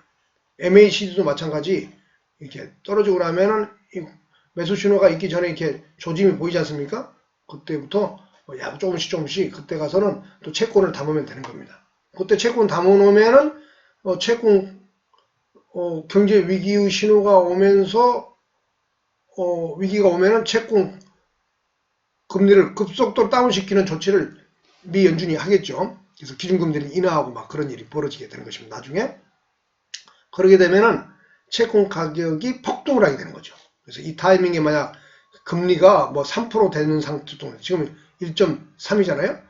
MACD도 마찬가지 이렇게 떨어지고 나면은 이 매수 신호가 있기 전에 이렇게 조짐이 보이지 않습니까? 그때부터 조금씩 그때 가서는 또 채권을 담으면 되는 겁니다. 그때 채권 담아놓으면은 채권 경제 위기의 신호가 오면서 위기가 오면은 채권 금리를 급속도로 다운시키는 조치를 미 연준이 하겠죠. 그래서 기준금리를 인하하고 막 그런 일이 벌어지게 되는 것입니다. 나중에 그러게 되면은 채권 가격이 폭등을 하게 되는 거죠. 그래서 이 타이밍에 만약 금리가 뭐 3% 되는 상태 정도 지금 1.3이잖아요.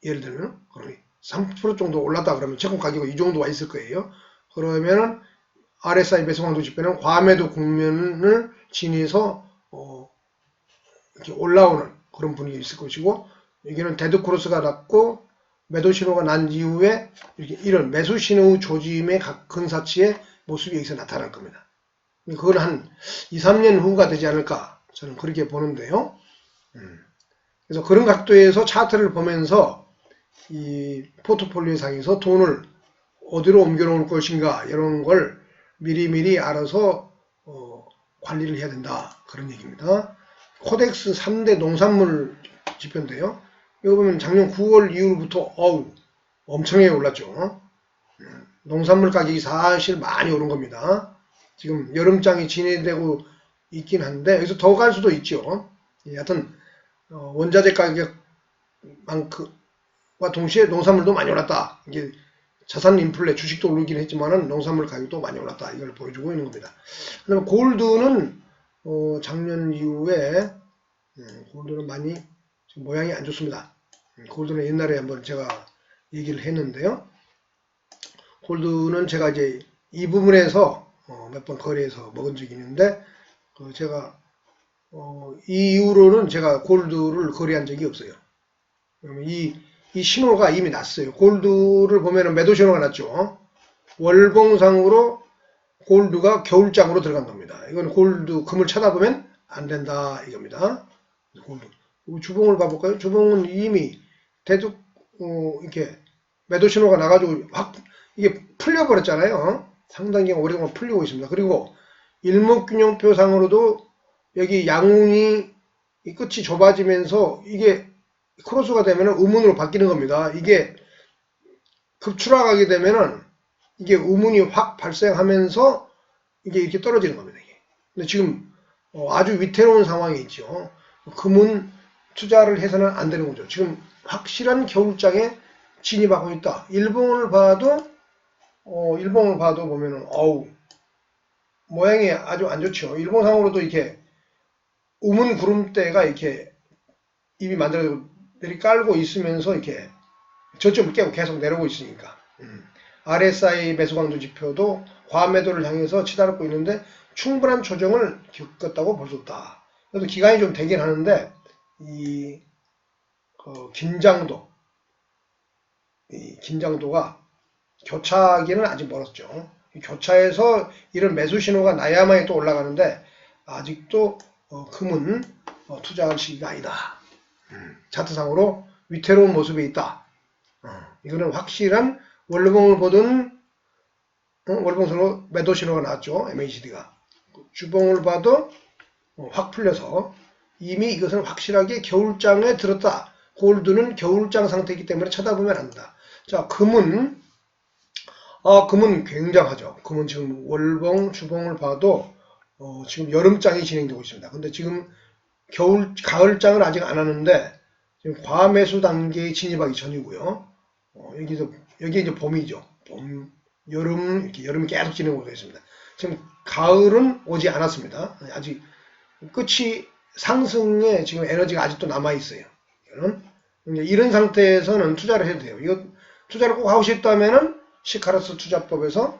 예를 들면 그럼 3% 정도 올랐다 그러면 채권 가격이 이 정도 와 있을 거예요. 그러면은 RSI 매수 강도 지표는 과매도 국면을 지내서 이렇게 올라오는 그런 분위기 있을 것이고, 여기는 데드 크로스가 났고 매도 신호가 난 이후에 이렇게 이런 매수 신호 조짐의 각 근사치의 모습이 여기서 나타날 겁니다. 그건 한 2, 3년 후가 되지 않을까 저는 그렇게 보는데요. 그래서 그런 각도에서 차트를 보면서 이 포트폴리오 상에서 돈을 어디로 옮겨놓을 것인가 이런 걸 미리미리 알아서 관리를 해야 된다 그런 얘기입니다. 코덱스 3대 농산물 지표인데요. 이거 보면 작년 9월 이후부터 엄청나게 올랐죠. 농산물 가격이 사실 많이 오른 겁니다. 지금 여름장이 진행되고 있긴 한데 여기서 더 갈 수도 있죠. 하여튼 원자재 가격만큼과 동시에 농산물도 많이 올랐다. 이게 자산 인플레 주식도 오르긴 했지만은 농산물 가격도 많이 올랐다. 이걸 보여주고 있는 겁니다. 그다음에 골드는 작년 이후에 골드는 많이 모양이 안 좋습니다. 골드는 옛날에 한번 제가 얘기를 했는데요. 골드는 제가 이제 이 부분에서 몇 번 거래해서 먹은 적이 있는데 제가 이 이후로는 제가 골드를 거래한 적이 없어요. 그러면 이 신호가 이미 났어요. 골드를 보면은 매도 신호가 났죠. 월봉상으로 골드가 겨울장으로 들어간 겁니다. 이건 골드 금을 쳐다보면 안 된다 이겁니다. 골드. 주봉을 봐볼까요? 주봉은 이미 대두 이렇게 매도 신호가 나가지고 확 이게 풀려버렸잖아요. 상당히 오랫동안 풀리고 있습니다. 그리고 일목균형표상으로도 여기 양운이 이 끝이 좁아지면서 이게 크로스가 되면은 우문으로 바뀌는 겁니다. 이게 급추락하게 되면은 이게 우문이 확 발생하면서 이게 이렇게 떨어지는 겁니다. 이게. 근데 지금 아주 위태로운 상황이 있죠. 금은 투자를 해서는 안 되는 거죠. 지금 확실한 겨울장에 진입하고 있다. 일봉을 봐도 보면은 모양이 아주 안 좋죠. 일봉상으로도 이렇게 우문 구름대가 이렇게 입이 만들어지고 내리깔고 있으면서 이렇게 저점을 깨고 계속 내려오고 있으니까 RSI 매수강도 지표도 과매도를 향해서 치달았고 있는데 충분한 조정을 겪었다고 볼 수 없다. 그래도 기간이 좀 되긴 하는데 이 긴장도가 교차하기는 아직 멀었죠. 교차해서 이런 매수 신호가 나야만이 또 올라가는데 아직도 금은 투자할 시기가 아니다. 차트상으로 위태로운 모습이 있다. 이거는 확실한 월봉을 보든 월봉선으로 매도 신호가 나왔죠. MACD가. 주봉을 봐도 확 풀려서 이미 이것은 확실하게 겨울장에 들었다. 골드는 겨울장 상태이기 때문에 쳐다보면 안 된다. 자, 금은 굉장하죠. 금은 지금 월봉, 주봉을 봐도 지금 여름장이 진행되고 있습니다. 근데 지금 가을장은 아직 안 하는데 지금 과매수 단계에 진입하기 전이고요. 여기 이제 봄이죠. 봄, 여름, 이렇게 여름이 계속 진행하고 있습니다. 지금 가을은 오지 않았습니다. 아직 끝이 상승에 지금 에너지가 아직도 남아 있어요. 이런 상태에서는 투자를 해도 돼요. 이거 투자를 꼭 하고 싶다면은 시카로스 투자법에서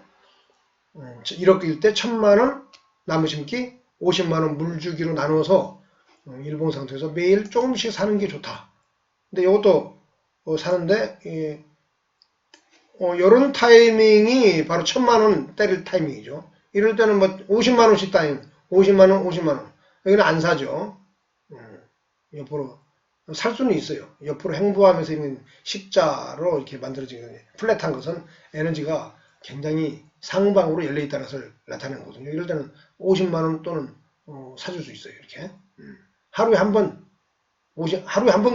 1억일 때 1000만원 나무 심기 50만원 물 주기로 나눠서 일봉 상태에서 매일 조금씩 사는 게 좋다. 근데 이것도 사는데 요런 타이밍이 바로 1000만원 때릴 타이밍이죠. 이럴 때는 뭐 50만원씩 따임 50만원 여기는 안 사죠. 옆으로 살 수는 있어요. 옆으로 행보하면서 있는 십자로 이렇게 만들어진 플랫한 것은 에너지가 굉장히 상방으로 열려있다는 것을 나타내는 거거든요. 이럴 때는 50만원 또는 사줄 수 있어요. 이렇게 하루에 한 번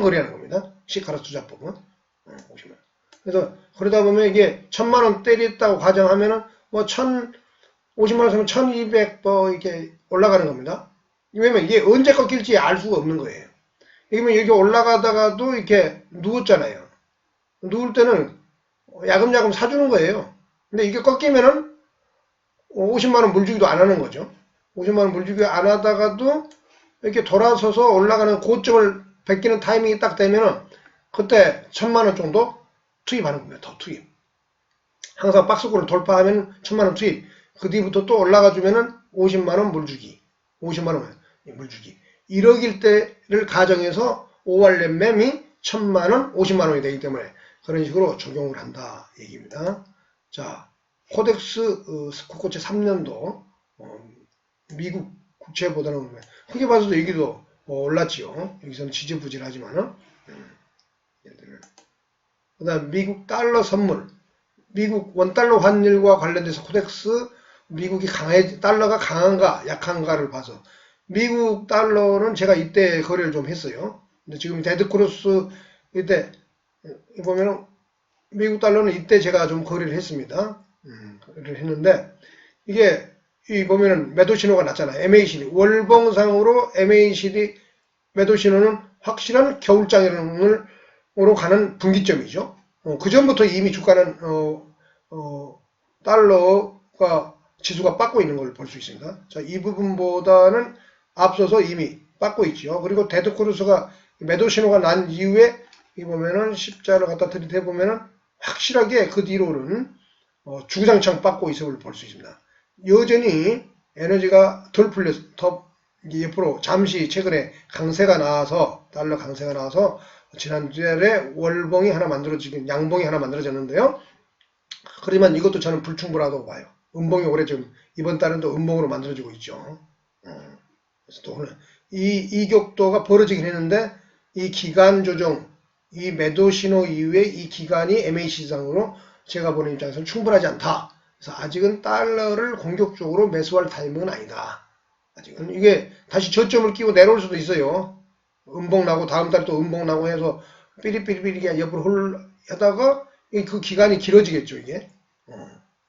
거래하는 겁니다. 시카로스 투자법은 50만원. 그래서 그러다 보면 이게 1000만원 때렸다고 가정하면은 뭐 50만원 사면 1200 이렇게 올라가는 겁니다. 왜냐면 이게 언제 꺾일지 알 수가 없는 거예요. 그러면 여기 올라가다가도 이렇게 누웠잖아요. 누울 때는 야금야금 사주는 거예요. 근데 이게 꺾이면은 50만원 물주기도 안 하는 거죠. 50만원 물주기 안 하다가도 이렇게 돌아서서 올라가는 고점을 베끼는 타이밍이 딱 되면은 그때 1000만원 정도 투입하는 겁니다. 더 투입. 항상 박스권을 돌파하면 1000만원 투입. 그 뒤부터 또 올라가 주면은 50만원 물주기. 50만원 물주기. 1억일 때를 가정해서 5월 낸 매매 1000만원, 50만원이 되기 때문에 그런 식으로 적용을 한다 얘기입니다. 자, 코덱스 스코코체 3년도 미국 국채보다는 크게 봐서도 여기도 올랐지요. 여기서는 지지부진하지만은 그 다음 미국 달러 선물, 미국 원달러 환율과 관련돼서 코덱스 미국이 달러가 강한가 약한가를 봐서 미국 달러는 제가 이때 거래를 좀 했어요. 근데 지금 데드크로스 이때 보면은 미국 달러는 이때 제가 좀 거래를 했습니다. 거래를 했는데 이게 이 보면은 매도 신호가 났잖아요. MACD 월봉상으로 MACD 매도 신호는 확실한 겨울장으로 가는 분기점이죠. 그 전부터 이미 주가는 달러가 지수가 빠고 있는 걸 볼 수 있습니다. 자, 이 부분보다는 앞서서 이미 빠고 있죠. 그리고 데드크루스가 매도 신호가 난 이후에 이 보면은 십자를 갖다 들이대 보면은 확실하게 그 뒤로는 주구장창 빠고 있음을 볼 수 있습니다. 여전히 에너지가 덜 풀려서 옆으로 잠시 최근에 강세가 나와서 달러 강세가 나와서 지난주에 월봉이 하나 만들어지긴 양봉이 하나 만들어졌는데요. 그렇지만 이것도 저는 불충분하다고 봐요. 음봉이 올해 좀 이번 달은 또 음봉으로 만들어지고 있죠. 그래서 또 오늘 이 격도가 벌어지긴 했는데 이 기간 조정, 이 매도 신호 이후에 이 기간이 MACD상으로 제가 보는 입장에서는 충분하지 않다. 그래서 아직은 달러를 공격적으로 매수할 타이밍은 아니다. 아직은 이게 다시 저점을 끼고 내려올 수도 있어요. 음봉 나고 다음 달 또 음봉 나고 해서 삐리삐리삐리 옆으로 하다가 그 기간이 길어지겠죠 이게.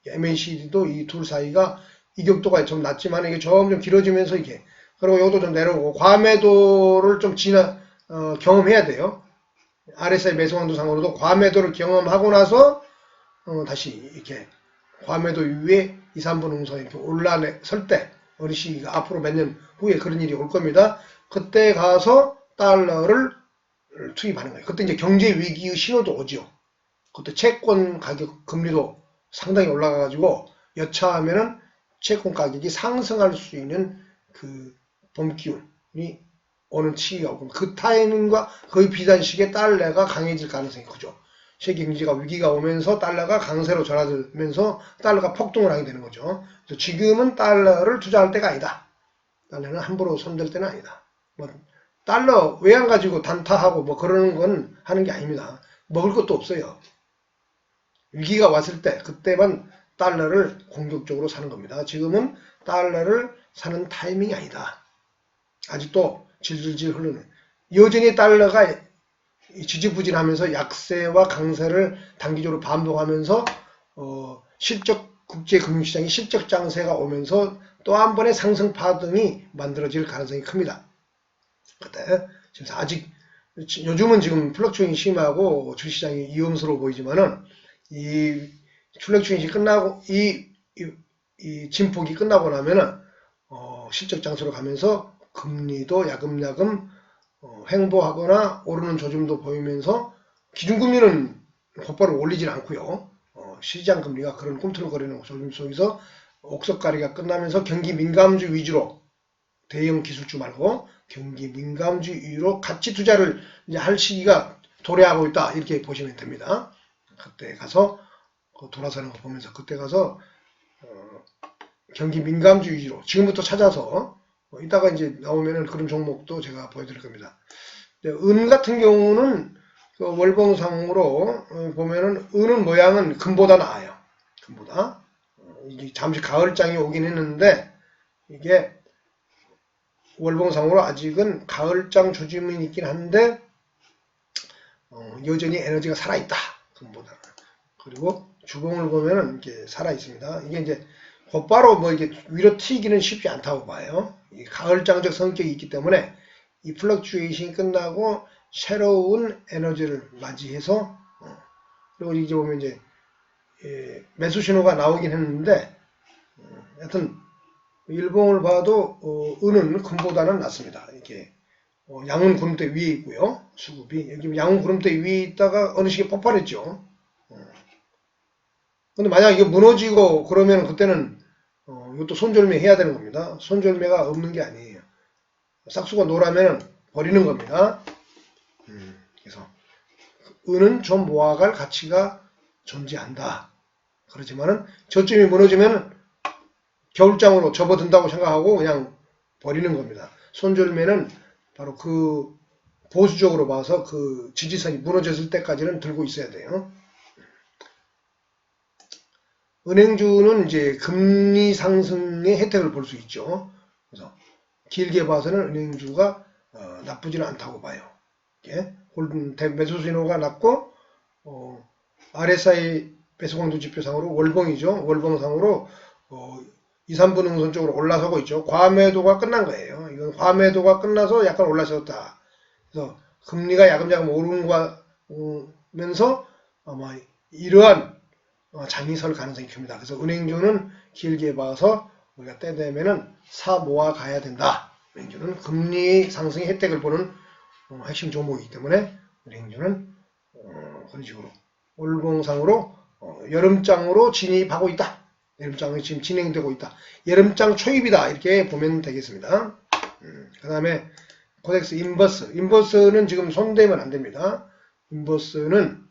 MACD도 이 둘 사이가 이격도가 좀 낮지만 이게 점점 길어지면서 이게 그리고 이것도 좀 내려오고 과매도를 좀 경험해야 돼요. RSI 매수강도상으로도 과매도를 경험하고 나서 다시 이렇게 과매도 이후에 2, 3분 응선 이렇게 올라설 때 어느 시기가 앞으로 몇 년 후에 그런 일이 올 겁니다. 그때 가서 달러를 투입하는 거예요. 그때 이제 경제 위기의 신호도 오죠. 그때 채권 가격 금리도 상당히 올라가가지고 여차하면은 채권 가격이 상승할 수 있는 그 봄 기운이 오는 시기가 오고 그 타이밍과 거의 비슷한 시기에 달러가 강해질 가능성이 크죠. 세계 경제가 위기가 오면서 달러가 강세로 전환되면서 달러가 폭등을 하게 되는 거죠. 그래서 지금은 달러를 투자할 때가 아니다. 달러는 함부로 손댈 때는 아니다. 뭐 달러 외환 가지고 단타하고 뭐 그러는 건 하는 게 아닙니다. 먹을 것도 없어요. 위기가 왔을 때 그때만 달러를 공격적으로 사는 겁니다. 지금은 달러를 사는 타이밍이 아니다. 아직도 질질질 흐르는 여전히 달러가 지지부진하면서 약세와 강세를 단기적으로 반복하면서 국제금융시장이 실적 장세가 오면서 또 한 번의 상승 파동이 만들어질 가능성이 큽니다. 그때 지금 아직 요즘은 지금 플럭추에이션이 심하고 주시장이 위험스러워 보이지만은 이 플럭추에이션이 끝나고 이 진폭이 끝나고 나면은 실적 장세로 가면서 금리도 야금야금 횡보하거나 오르는 조짐도 보이면서 기준금리는 곧바로 올리질 않고요. 시장금리가 그런 꿈틀거리는 조짐 속에서 옥석가리가 끝나면서 경기 민감주 위주로 대형 기술주 말고 경기 민감주 위주로 가치 투자를 이제 할 시기가 도래하고 있다 이렇게 보시면 됩니다. 그때 가서 돌아서는 거 보면서 그때 가서 경기 민감주 위주로 지금부터 찾아서 이따가 이제 나오면은 그런 종목도 제가 보여드릴 겁니다. 은 같은 경우는 그 월봉상으로 보면은 은은 모양은 금보다 나아요. 금보다 이게 잠시 가을장이 오긴 했는데 이게 월봉상으로 아직은 가을장 조짐이 있긴 한데 여전히 에너지가 살아있다. 금보다. 그리고 주봉을 보면은 이렇게 살아있습니다. 이게 이제 곧바로 뭐 이게 위로 튀기는 쉽지 않다고 봐요. 이 가을장적 성격이 있기 때문에 이 플럭추에이션이 끝나고 새로운 에너지를 맞이해서 그리고 이제 보면 이제 매수 신호가 나오긴 했는데 하여튼 일봉을 봐도 은은 금보다는 낫습니다. 이렇게 양은 구름대 위에 있고요. 수급이 여기 양은 구름대 위에 있다가 어느 시기에 폭발했죠. 근데 만약 이게 무너지고 그러면 그때는 이것도 손절매 해야 되는 겁니다. 손절매가 없는 게 아니에요. 싹수가 노라면 버리는 겁니다. 그래서 은은 좀 모아갈 가치가 존재한다. 그렇지만은 저점이 무너지면 겨울장으로 접어든다고 생각하고 그냥 버리는 겁니다. 손절매는 바로 그 보수적으로 봐서 그 지지선이 무너졌을 때까지는 들고 있어야 돼요. 은행주는 이제 금리 상승의 혜택을 볼 수 있죠. 그래서 길게 봐서는 은행주가 나쁘지는 않다고 봐요. 매수 신호가 낮고 RSI 배수강도 지표상으로 월봉이죠. 월봉상으로 2, 3분 응선 쪽으로 올라서고 있죠. 과매도가 끝난 거예요. 이건 과매도가 끝나서 약간 올라섰다. 그래서 금리가 야금야금 오르면서 아마 이러한 장이 설 가능성이 큽니다. 그래서 은행주는 길게 봐서 우리가 때 되면은 사 모아 가야 된다. 은행주는 금리 상승의 혜택을 보는 핵심 종목이기 때문에 은행주는 그런 식으로 월봉상으로 여름장으로 진입하고 있다. 여름장이 지금 진행되고 있다. 여름장 초입이다. 이렇게 보면 되겠습니다. 그 다음에 코덱스 인버스. 인버스는 지금 손대면 안 됩니다. 인버스는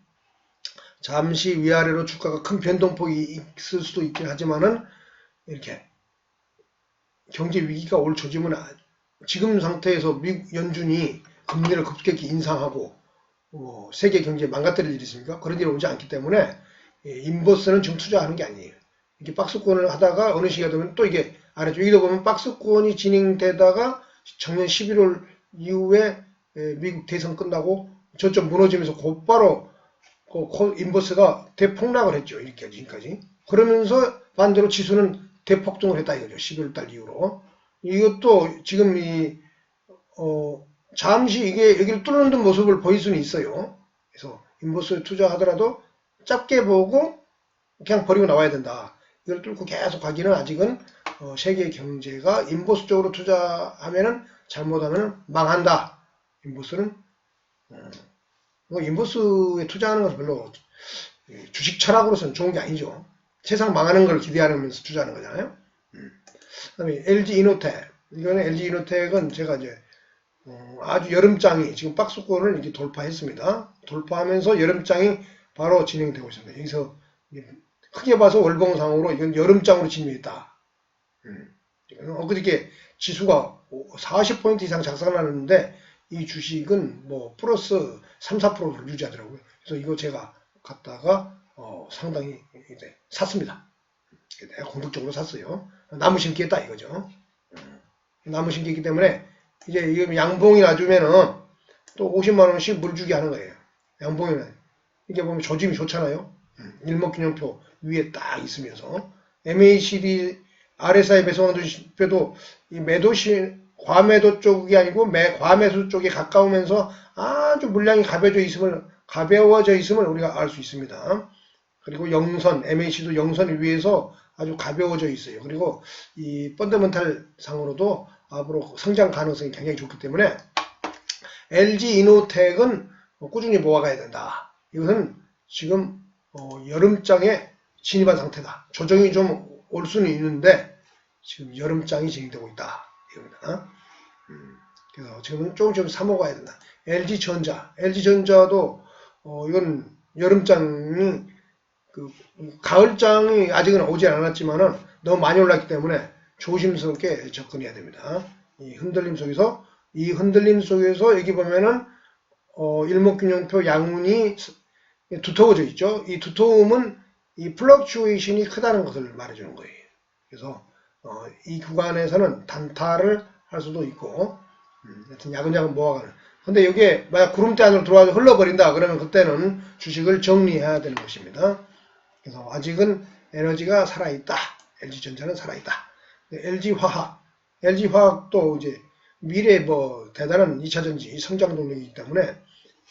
잠시 위아래로 주가가 큰 변동폭이 있을 수도 있긴 하지만은 이렇게 경제 위기가 올 조짐은 지금 상태에서 미국 연준이 금리를 급격히 인상하고 세계 경제에 망가뜨릴 일이 있습니까? 그런 일이 오지 않기 때문에 인버스는 지금 투자하는 게 아니에요. 이렇게 박스권을 하다가 어느 시기가 되면 또 이게 아래쪽 여기도 보면 박스권이 진행되다가 작년 11월 이후에 미국 대선 끝나고 저점 무너지면서 곧바로 인버스가 대폭락을 했죠. 이렇게 지금까지. 그러면서 반대로 지수는 대폭등을 했다 이거죠. 11월달 이후로. 이것도 지금 잠시 이게 여기를 뚫는 모습을 보일 수는 있어요. 그래서 인버스에 투자하더라도 짧게 보고 그냥 버리고 나와야 된다. 이걸 뚫고 계속 가기는 아직은 세계 경제가 인버스 쪽으로 투자하면은 잘못하면 망한다. 인버스는 인버스에 투자하는 건 별로 주식 철학으로서는 좋은 게 아니죠. 세상 망하는 걸 기대하면서 투자하는 거잖아요. 그다음에 LG 이노텍. 이거는 LG 이노텍은 제가 이제 아주 여름장이 지금 박스권을 이렇게 돌파했습니다. 돌파하면서 여름장이 바로 진행되고 있습니다. 여기서 크게 봐서 월봉상으로 이건 여름장으로 진입했다. 엊그저께 지수가 40포인트 이상 작살나는데 이 주식은 뭐 플러스 3, 4%를 유지하더라고요. 그래서 이거 제가 갖다가 상당히 샀습니다. 내가 공격적으로 샀어요. 나무 심기했다 이거죠. 나무 심기했기 때문에 이제 이거 양봉이 놔주면은 또 50만원씩 물 주기 하는 거예요. 양봉이는 이게 보면 조짐이 좋잖아요. 일목균형표 위에 딱 있으면서 MACD RSI 배수강도 지표도 이 과매도 쪽이 아니고 과매수 쪽에 가까우면서 아주 물량이 가벼워져 있음을 우리가 알 수 있습니다. 그리고 영선, MAC도 영선 위에서 아주 가벼워져 있어요. 그리고 이 펀더멘탈 상으로도 앞으로 성장 가능성이 굉장히 좋기 때문에 LG 이노텍은 꾸준히 모아가야 된다. 이것은 지금 여름장에 진입한 상태다. 조정이 좀 올 수는 있는데 지금 여름장이 진행되고 있다. 이겁니다. 그래서 지금은 조금 사먹어야 된다. LG전자도 이건 여름장이 가을장이 아직은 오지 않았지만은 너무 많이 올랐기 때문에 조심스럽게 접근해야 됩니다. 이 흔들림 속에서 여기 보면은 일목균형표 양운이 두터워져 있죠. 이 두터움은 이 플럭추에이션이 크다는 것을 말해주는 거예요. 그래서 이 구간에서는 단타를 할 수도 있고 하여튼 야금야금 모아가는. 근데 여기에 만약 구름대 안으로 들어와서 흘러버린다 그러면 그때는 주식을 정리해야 되는 것입니다. 그래서 아직은 에너지가 살아있다. LG전자는 살아있다. LG화학도 이제 미래 대단한 2차전지 성장 동력이기 때문에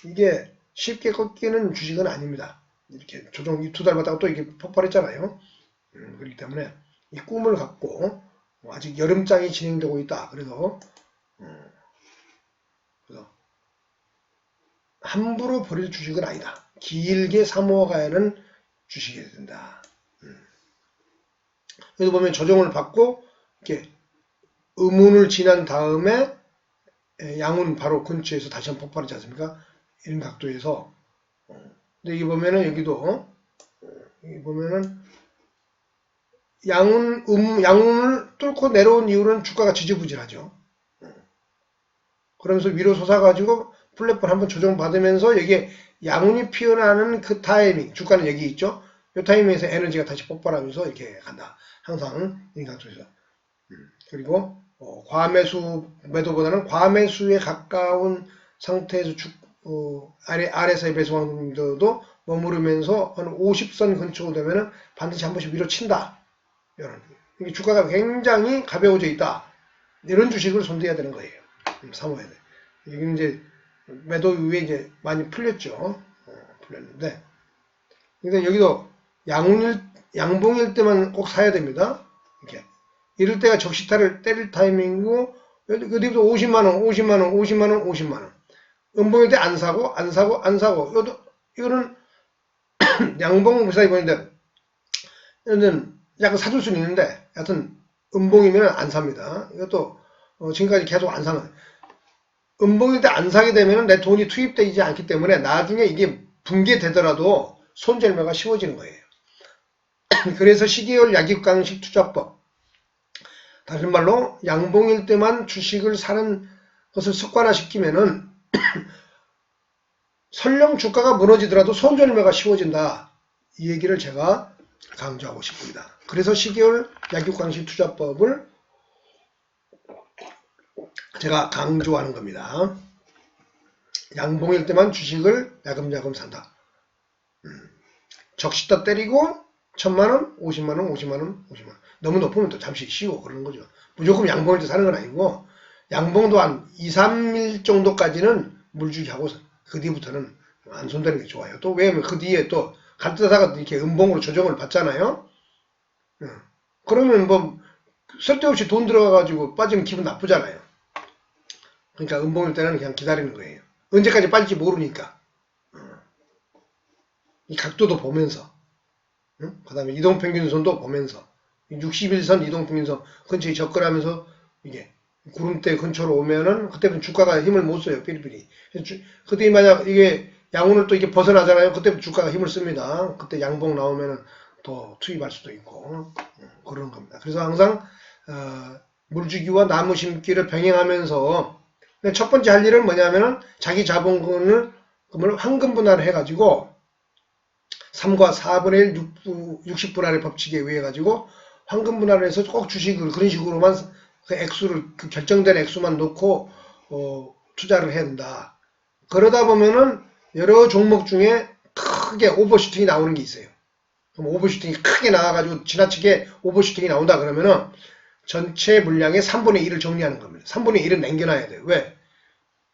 이게 쉽게 꺾이는 주식은 아닙니다. 이렇게 조정 2달 받다가 또 이렇게 폭발했잖아요. 그렇기 때문에 이 꿈을 갖고 아직 여름장이 진행되고 있다. 그래서 함부로 버릴 주식은 아니다. 길게 사모아가야 하는 주식이 된다. 여기 보면 조정을 받고 이렇게 의문을 지난 다음에 양운 바로 근처에서 다시 한번 폭발하지 않습니까? 이런 각도에서. 근데 여기 보면은 여기도 여기 보면은 양운을 뚫고 내려온 이후로는 주가가 지지부진하죠. 그러면서 위로 솟아가지고 플랫폼 한번 조정받으면서 여기에 양운이 피어나는 그 타이밍, 주가는 여기 있죠. 이 타이밍에서 에너지가 다시 폭발하면서 이렇게 간다. 항상 이 각도에서. 그리고 과매수 매도보다는 과매수에 가까운 상태에서 아래사의 매수 강도도 머무르면서 한 50선 근처 되면은 반드시 한 번씩 위로 친다. 이런. 이게 주가가 굉장히 가벼워져 있다. 이런 주식을 손대야 되는 거예요. 사모해야 돼. 이게 이제 매도 이후에 이제 많이 풀렸죠. 풀렸는데. 그러니까 여기도 양봉일 때만 꼭 사야 됩니다. 이렇게. 이럴 때가 적시타를 때릴 타이밍이고, 어디부터 50만원, 50만원, 50만원, 50만원. 음봉일 때 안 사고. 이거는 양봉 무사히 보이는데, 이거는 약간 사줄 수는 있는데, 하여튼, 음봉이면 안 삽니다. 이것도, 지금까지 계속 안 사는. 음봉일 때 안 사게 되면 내 돈이 투입되지 않기 때문에 나중에 이게 붕괴되더라도 손절매가 쉬워지는 거예요. 그래서 시계열 약육강식 투자법. 다른 말로 양봉일 때만 주식을 사는 것을 습관화시키면은 설령 주가가 무너지더라도 손절매가 쉬워진다. 이 얘기를 제가 강조하고 싶습니다. 그래서 시계열 약육강식 투자법을 제가 강조하는 겁니다. 양봉일 때만 주식을 야금야금 산다. 적시타 때리고 1000만원, 50만원, 50만원, 50만원. 너무 높으면 또 잠시 쉬고 그러는 거죠. 무조건 양봉일 때 사는 건 아니고 양봉도 한 2, 3일 정도까지는 물주기 하고 그 뒤부터는 안 손대는 게 좋아요. 또 왜냐면 그 뒤에 또 갈등사가 이렇게 음봉으로 조정을 받잖아요. 그러면 뭐 쓸데없이 돈 들어가가지고 빠지면 기분 나쁘잖아요. 그러니까 음봉일 때는 그냥 기다리는 거예요. 언제까지 빠질지 모르니까. 이 각도도 보면서, 그 다음에 이동평균선도 보면서, 61선 이동평균선 근처에 접근하면서 이게 구름대 근처로 오면은 그때부터 주가가 힘을 못 써요. 삐리삐리. 그때 만약 이게 양운을 또 이렇게 벗어나잖아요. 그때부터 주가가 힘을 씁니다. 그때 양봉 나오면은 더 투입할 수도 있고 그런 겁니다. 그래서 항상 물주기와 나무 심기를 병행하면서 첫 번째 할 일은 뭐냐면은 자기 자본금을 황금 분할을 해가지고 3과 4분의 1, 60분할의 법칙에 의해 가지고 황금 분할을 해서 꼭 주식을 그런 식으로만 그 액수를 그 결정된 액수만 놓고 투자를 해야 된다. 그러다 보면은 여러 종목 중에 크게 오버슈팅이 나오는 게 있어요. 그럼 오버슈팅이 크게 나와가지고 지나치게 오버슈팅이 나온다 그러면은 전체 물량의 3분의 1을 정리하는 겁니다. 3분의 1은 남겨놔야 돼요. 왜?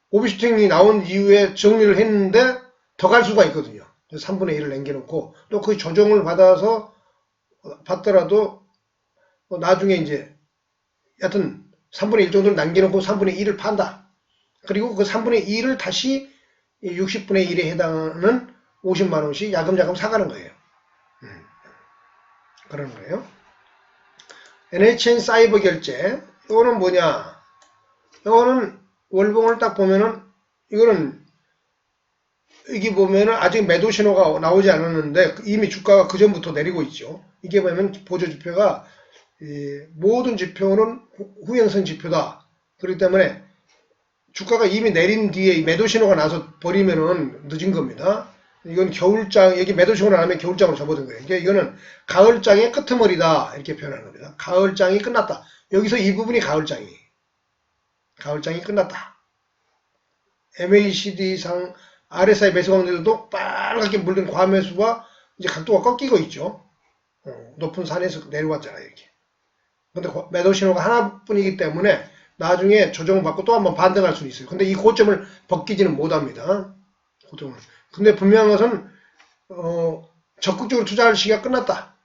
오버슈팅이 나온 이후에 정리를 했는데 더 갈 수가 있거든요. 3분의 1을 남겨놓고 또 그 조정을 받더라도 나중에 이제 여튼 3분의 1 정도를 남겨놓고 3분의 1을 판다. 그리고 그 3분의 1을 다시 60분의 1에 해당하는 50만원씩 야금야금 사가는 거예요. 그러는 거예요. NHN 사이버 결제. 이거는 뭐냐? 이거는 월봉을 딱 보면은 이거는 여기 보면은 아직 매도 신호가 나오지 않았는데 이미 주가가 그 전부터 내리고 있죠. 이게 보면 보조 지표가 모든 지표는 후행선 지표다. 그렇기 때문에 주가가 이미 내린 뒤에 매도 신호가 나서 버리면은 늦은 겁니다. 이건 겨울장, 여기 매도 신호가 나면 겨울장으로 접어든 거예요. 그러니까 이거는 가을장의 끄트머리다. 이렇게 표현하는 겁니다. 가을장이 끝났다. 여기서 이 부분이 가을장이 끝났다. MACD상 RSI 매수 강도도 빨갛게 물든 과매수와 이제 각도가 꺾이고 있죠. 높은 산에서 내려왔잖아요. 이렇게. 근데 매도 신호가 하나뿐이기 때문에 나중에 조정을 받고 또 한번 반등할 수는 있어요. 근데 이 고점을 벗기지는 못합니다. 고점을. 근데 분명한 것은 적극적으로 투자할 시기가 끝났다.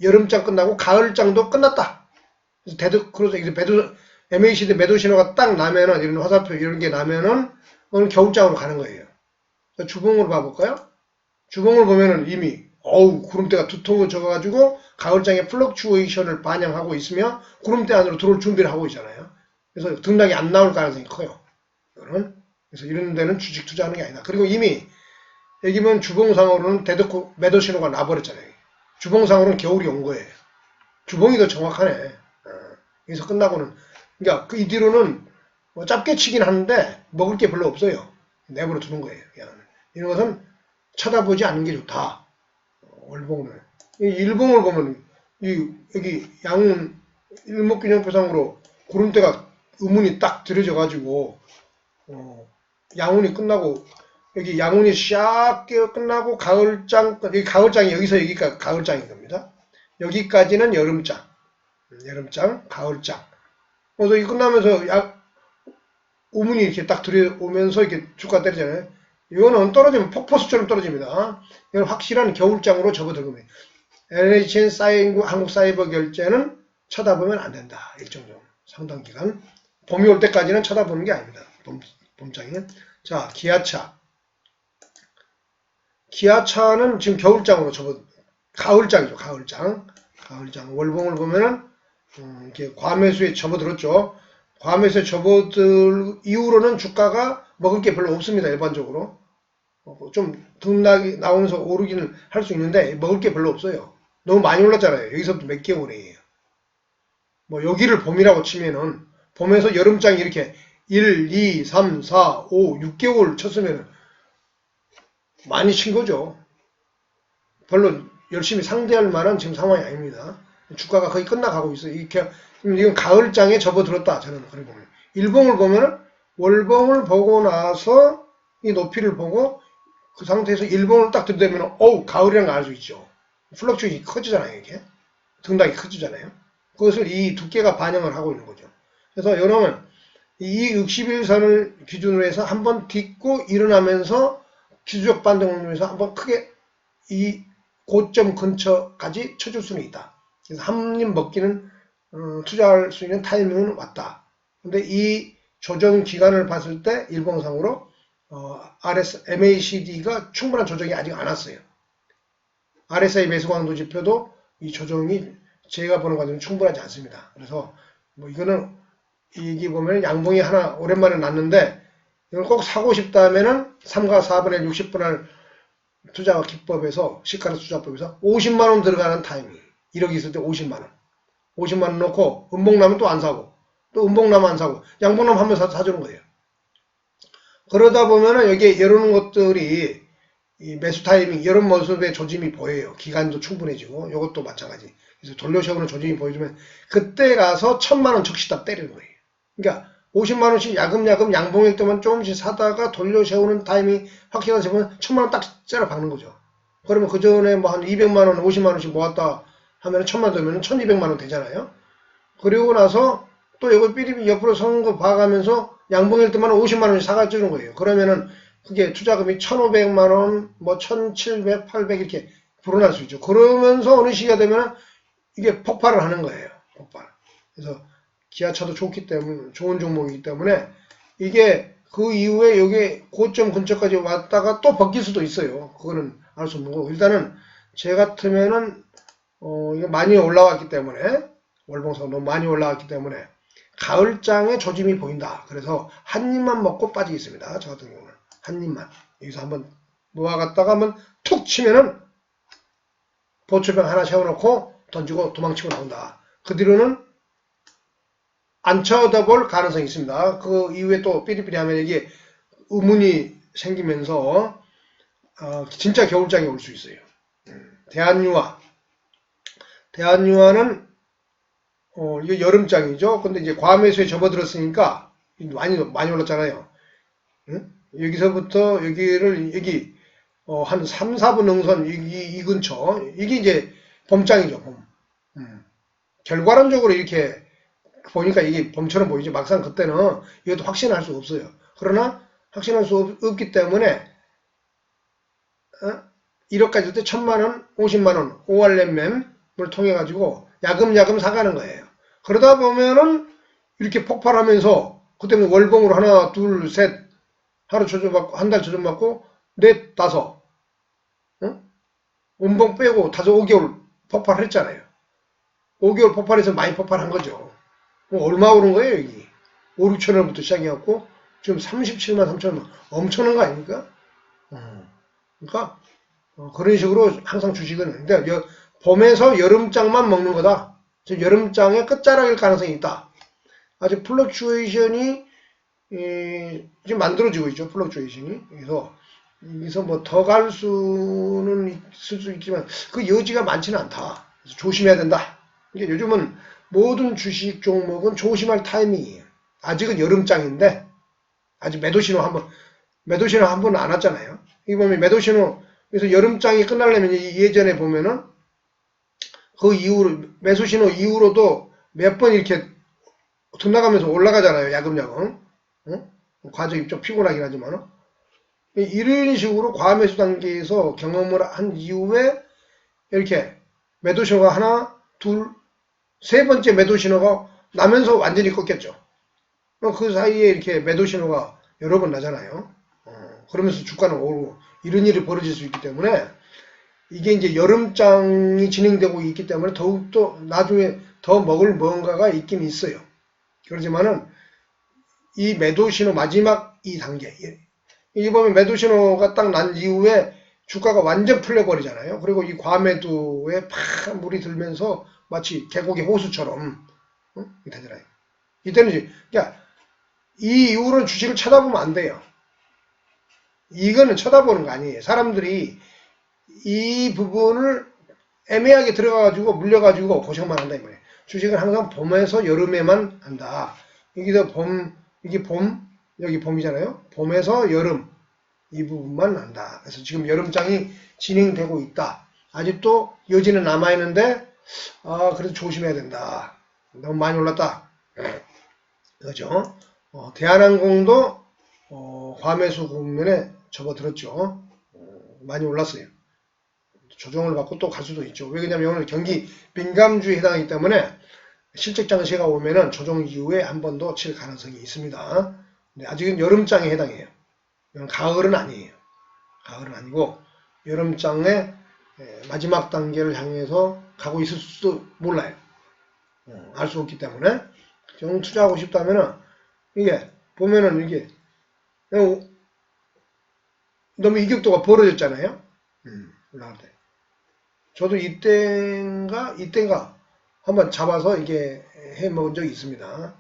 여름장 끝나고 가을장도 끝났다. 그래서 MACD 매도 신호가 딱 나면은 이런 화살표 이런 게 나면은 오늘 겨울장으로 가는 거예요. 주봉으로 봐볼까요? 주봉을 보면은 이미 구름대가 두툼을 져가지고 가을장의 플럭추에이션을 반영하고 있으며 구름대 안으로 들어올 준비를 하고 있잖아요. 그래서 등락이 안 나올 가능성이 커요. 이거는. 그래서 이런 데는 주식 투자하는 게 아니다. 그리고 이미 여기 보면 주봉상으로는 대놓고 매도 신호가 나버렸잖아요. 주봉상으로는 겨울이 온 거예요. 주봉이 더 정확하네. 여기서 끝나고는. 그러니까 그 이 뒤로는 뭐 짧게 치긴 하는데 먹을 게 별로 없어요. 내버려 두는 거예요. 그냥. 이런 것은 쳐다보지 않는 게 좋다. 월봉을. 일봉을 보면 여기 양은 일목균형표상으로 구름대가 음운이 딱 들여져 가지고 양운이 끝나고 여기 양운이 샥 끝나고 가을장, 여기 가을장이 여기서 여기가 가을장인 겁니다. 여기까지는 여름장, 가을장. 그래서 이 끝나면서 우문이 이렇게 딱 들여오면서 이렇게 주가 때리잖아요. 이거는 떨어지면 폭포수처럼 떨어집니다. 이건 확실한 겨울장으로 접어들고요. NHN 한국사이버 결제는 쳐다보면 안 된다. 일정 정도 상당 기간. 봄이 올 때까지는 쳐다보는 게 아닙니다. 봄장에는. 자, 기아차. 기아차는 지금 겨울장으로 가을장이죠. 가을장. 월봉을 보면은 이렇게 과매수에 접어들었죠. 과매수에 접어들 이후로는 주가가 먹을 게 별로 없습니다. 일반적으로. 좀 등락이 나오면서 오르기는 할 수 있는데 먹을 게 별로 없어요. 너무 많이 올랐잖아요. 여기서부터 몇 개월이에요. 뭐 여기를 봄이라고 치면은 봄에서 여름장이 이렇게 1, 2, 3, 4, 5, 6개월 쳤으면 많이 친 거죠. 별로 열심히 상대할 만한 지금 상황이 아닙니다. 주가가 거의 끝나가고 있어요. 이건 가을장에 접어들었다. 저는 그렇게 보면. 일봉을 보면은 월봉을 보고 나서 이 높이를 보고 그 상태에서 일봉을 딱 들이대면 가을이라는 걸 알 수 있죠. 플럭츄에이션이 커지잖아요. 이게. 등락이 커지잖아요. 그것을 이 두께가 반영을 하고 있는 거죠. 그래서 여러분 이 60일선을 기준으로 해서 한번 딛고 일어나면서 기술적 반등을 누면서 한번 크게 이 고점 근처까지 쳐줄 수는 있다. 그래서 한 입 먹기는 투자할 수 있는 타이밍은 왔다. 근데 이 조정 기간을 봤을 때 일봉상으로 MACD가 충분한 조정이 아직 안 왔어요. RSI 매수 강도 지표도 이 조정이 제가 보는 과정은 충분하지 않습니다. 그래서 뭐 이거는 이게 보면 양봉이 하나 오랜만에 났는데 이걸 꼭 사고 싶다면은 3과 4분의 1, 60분할 투자 기법에서 시가로 투자법에서 50만원 들어가는 타이밍. 1억 있을 때 50만원. 50만원 넣고 음봉 나면 또 안 사고 또 음봉 나면 안 사고 양봉 나면 한 번 사주는 거예요. 그러다 보면은 여기에 이런 것들이 이 매수 타이밍 이런 모습의 조짐이 보여요. 기간도 충분해지고 이것도 마찬가지. 그래서 돌려세우는 조짐이 보여주면 그때 가서 1000만원 적시답 때리는 거예요. 그러니까 50만원씩 야금야금 양봉일 때만 조금씩 사다가 돌려세우는 타이밍이 확실하게 되면 1000만원 딱 째려 박는 거죠. 그러면 그 전에 뭐 한 200만원, 50만원씩 모았다 하면 1000만원 되면 1200만원 되잖아요. 그리고 나서 또 이걸 삐리삐리 옆으로 서는 거 봐가면서 양봉일 때만 50만원씩 사가주는 거예요. 그러면은 그게 투자금이 1500만원, 뭐 1700, 800 이렇게 불어날 수 있죠. 그러면서 어느 시기가 되면 이게 폭발을 하는 거예요. 폭발. 그래서 기아차도 좋기 때문에, 좋은 종목이기 때문에 이게 그 이후에 여기 고점 근처까지 왔다가 또 벗길 수도 있어요. 그거는 알 수 없는 거고. 일단은 제 같으면은, 이거 많이 올라왔기 때문에, 월봉상 너무 많이 올라왔기 때문에, 가을장의 조짐이 보인다. 그래서 한 입만 먹고 빠지겠습니다. 저 같은 경우는. 한 입만. 여기서 한번 놓아갔다가 한번 툭 치면은 보초병 하나 세워놓고 던지고 도망치고 나온다. 그 뒤로는 안 쳐다볼 가능성이 있습니다. 그 이후에 또 삐리삐리 하면 이게 의문이 생기면서 진짜 겨울장이 올 수 있어요. 대한유화는 이거 여름장이죠. 근데 이제 과매수에 접어들었으니까 많이 올랐잖아요. 응? 여기서부터 여기 한 3, 4분 능선 이 근처 이게 이제 봄장이죠. 봄. 결과론적으로 이렇게 보니까 이게 봄처럼 보이죠. 막상 그때는 이것도 확신할 수 없어요. 그러나 확신할 수 없기 때문에 1억까지 때 1000만원, 50만원 5RMM을 통해 가지고 야금야금 사가는 거예요. 그러다 보면은 이렇게 폭발하면서 그때는 월봉으로 하나, 둘, 셋 하루 조정받고 한 달 조정받고 넷, 다섯 음봉 빼고 5개월 폭발했잖아요. 5개월 폭발해서 많이 폭발한 거죠. 얼마 오른 거예요, 여기? 5, 6천원부터 시작해갖고 지금 37만 3천원 엄청난 거 아닙니까? 그러니까 그런 식으로 항상 주식은 근데 봄에서 여름장만 먹는 거다. 즉 여름장의 끝자락일 가능성이 있다. 아직 플럭추에이션이 지금 만들어지고 있죠. 플럭추에이션이. 그래서 뭐 더 갈 수는 있을 수 있지만 그 여지가 많지는 않다. 그래서 조심해야 된다. 이게 요즘은 모든 주식 종목은 조심할 타이밍이에요. 아직은 여름장인데 아직 매도 신호 한 번 안 왔잖아요. 이 보면 매도 신호 그래서 여름장이 끝나려면 예전에 보면은 그 이후로 매수 신호 이후로도 몇 번 이렇게 빗나가면서 올라가잖아요. 야금야금. 과정이 좀 피곤하긴 하지만 이런 식으로 과매수 단계에서 경험을 한 이후에 이렇게 매도 신호가 하나, 둘, 세 번째 매도 신호가 나면서 완전히 꺾였죠. 그 사이에 이렇게 매도 신호가 여러 번 나잖아요. 그러면서 주가는 오르고 이런 일이 벌어질 수 있기 때문에 이게 이제 여름장이 진행되고 있기 때문에 더욱더 나중에 더 먹을 뭔가가 있긴 있어요. 그렇지만은 이 매도 신호 마지막 이 단계 이 보면 매도 신호가 딱 난 이후에 주가가 완전 풀려버리잖아요. 그리고 이 과매도에 팍 물이 들면서 마치 계곡의 호수처럼 되잖아요. 이때는 이제 그러니까 이 이후로는 주식을 쳐다보면 안 돼요. 이거는 쳐다보는 거 아니에요. 사람들이 이 부분을 애매하게 들어가가지고 물려가지고 고생만 한다 이 말이에요. 주식은 항상 봄에서 여름에만 한다. 여기도 이게 봄, 여기 봄이잖아요. 봄에서 여름 이 부분만 한다. 그래서 지금 여름장이 진행되고 있다. 아직도 여지는 남아있는데 그래도 조심해야 된다. 너무 많이 올랐다. 그죠? 대한항공도 과매수 국면에 접어들었죠. 많이 올랐어요. 조정을 받고 또 갈 수도 있죠. 왜 그러냐면 오늘 경기 민감주에 해당하기 때문에 실적 장세가 오면은 조정 이후에 한 번 더 칠 가능성이 있습니다. 근데 아직은 여름장에 해당해요. 이건 가을은 아니에요. 가을은 아니고 여름장의 마지막 단계를 향해서 가고 있을 수도 몰라요. 알 수 없기 때문에 정 투자하고 싶다면은 이게 보면은 이게 너무 이격도가 벌어졌잖아요. 올라갈 때. 저도 이때인가 한번 잡아서 이게 해 먹은 적이 있습니다.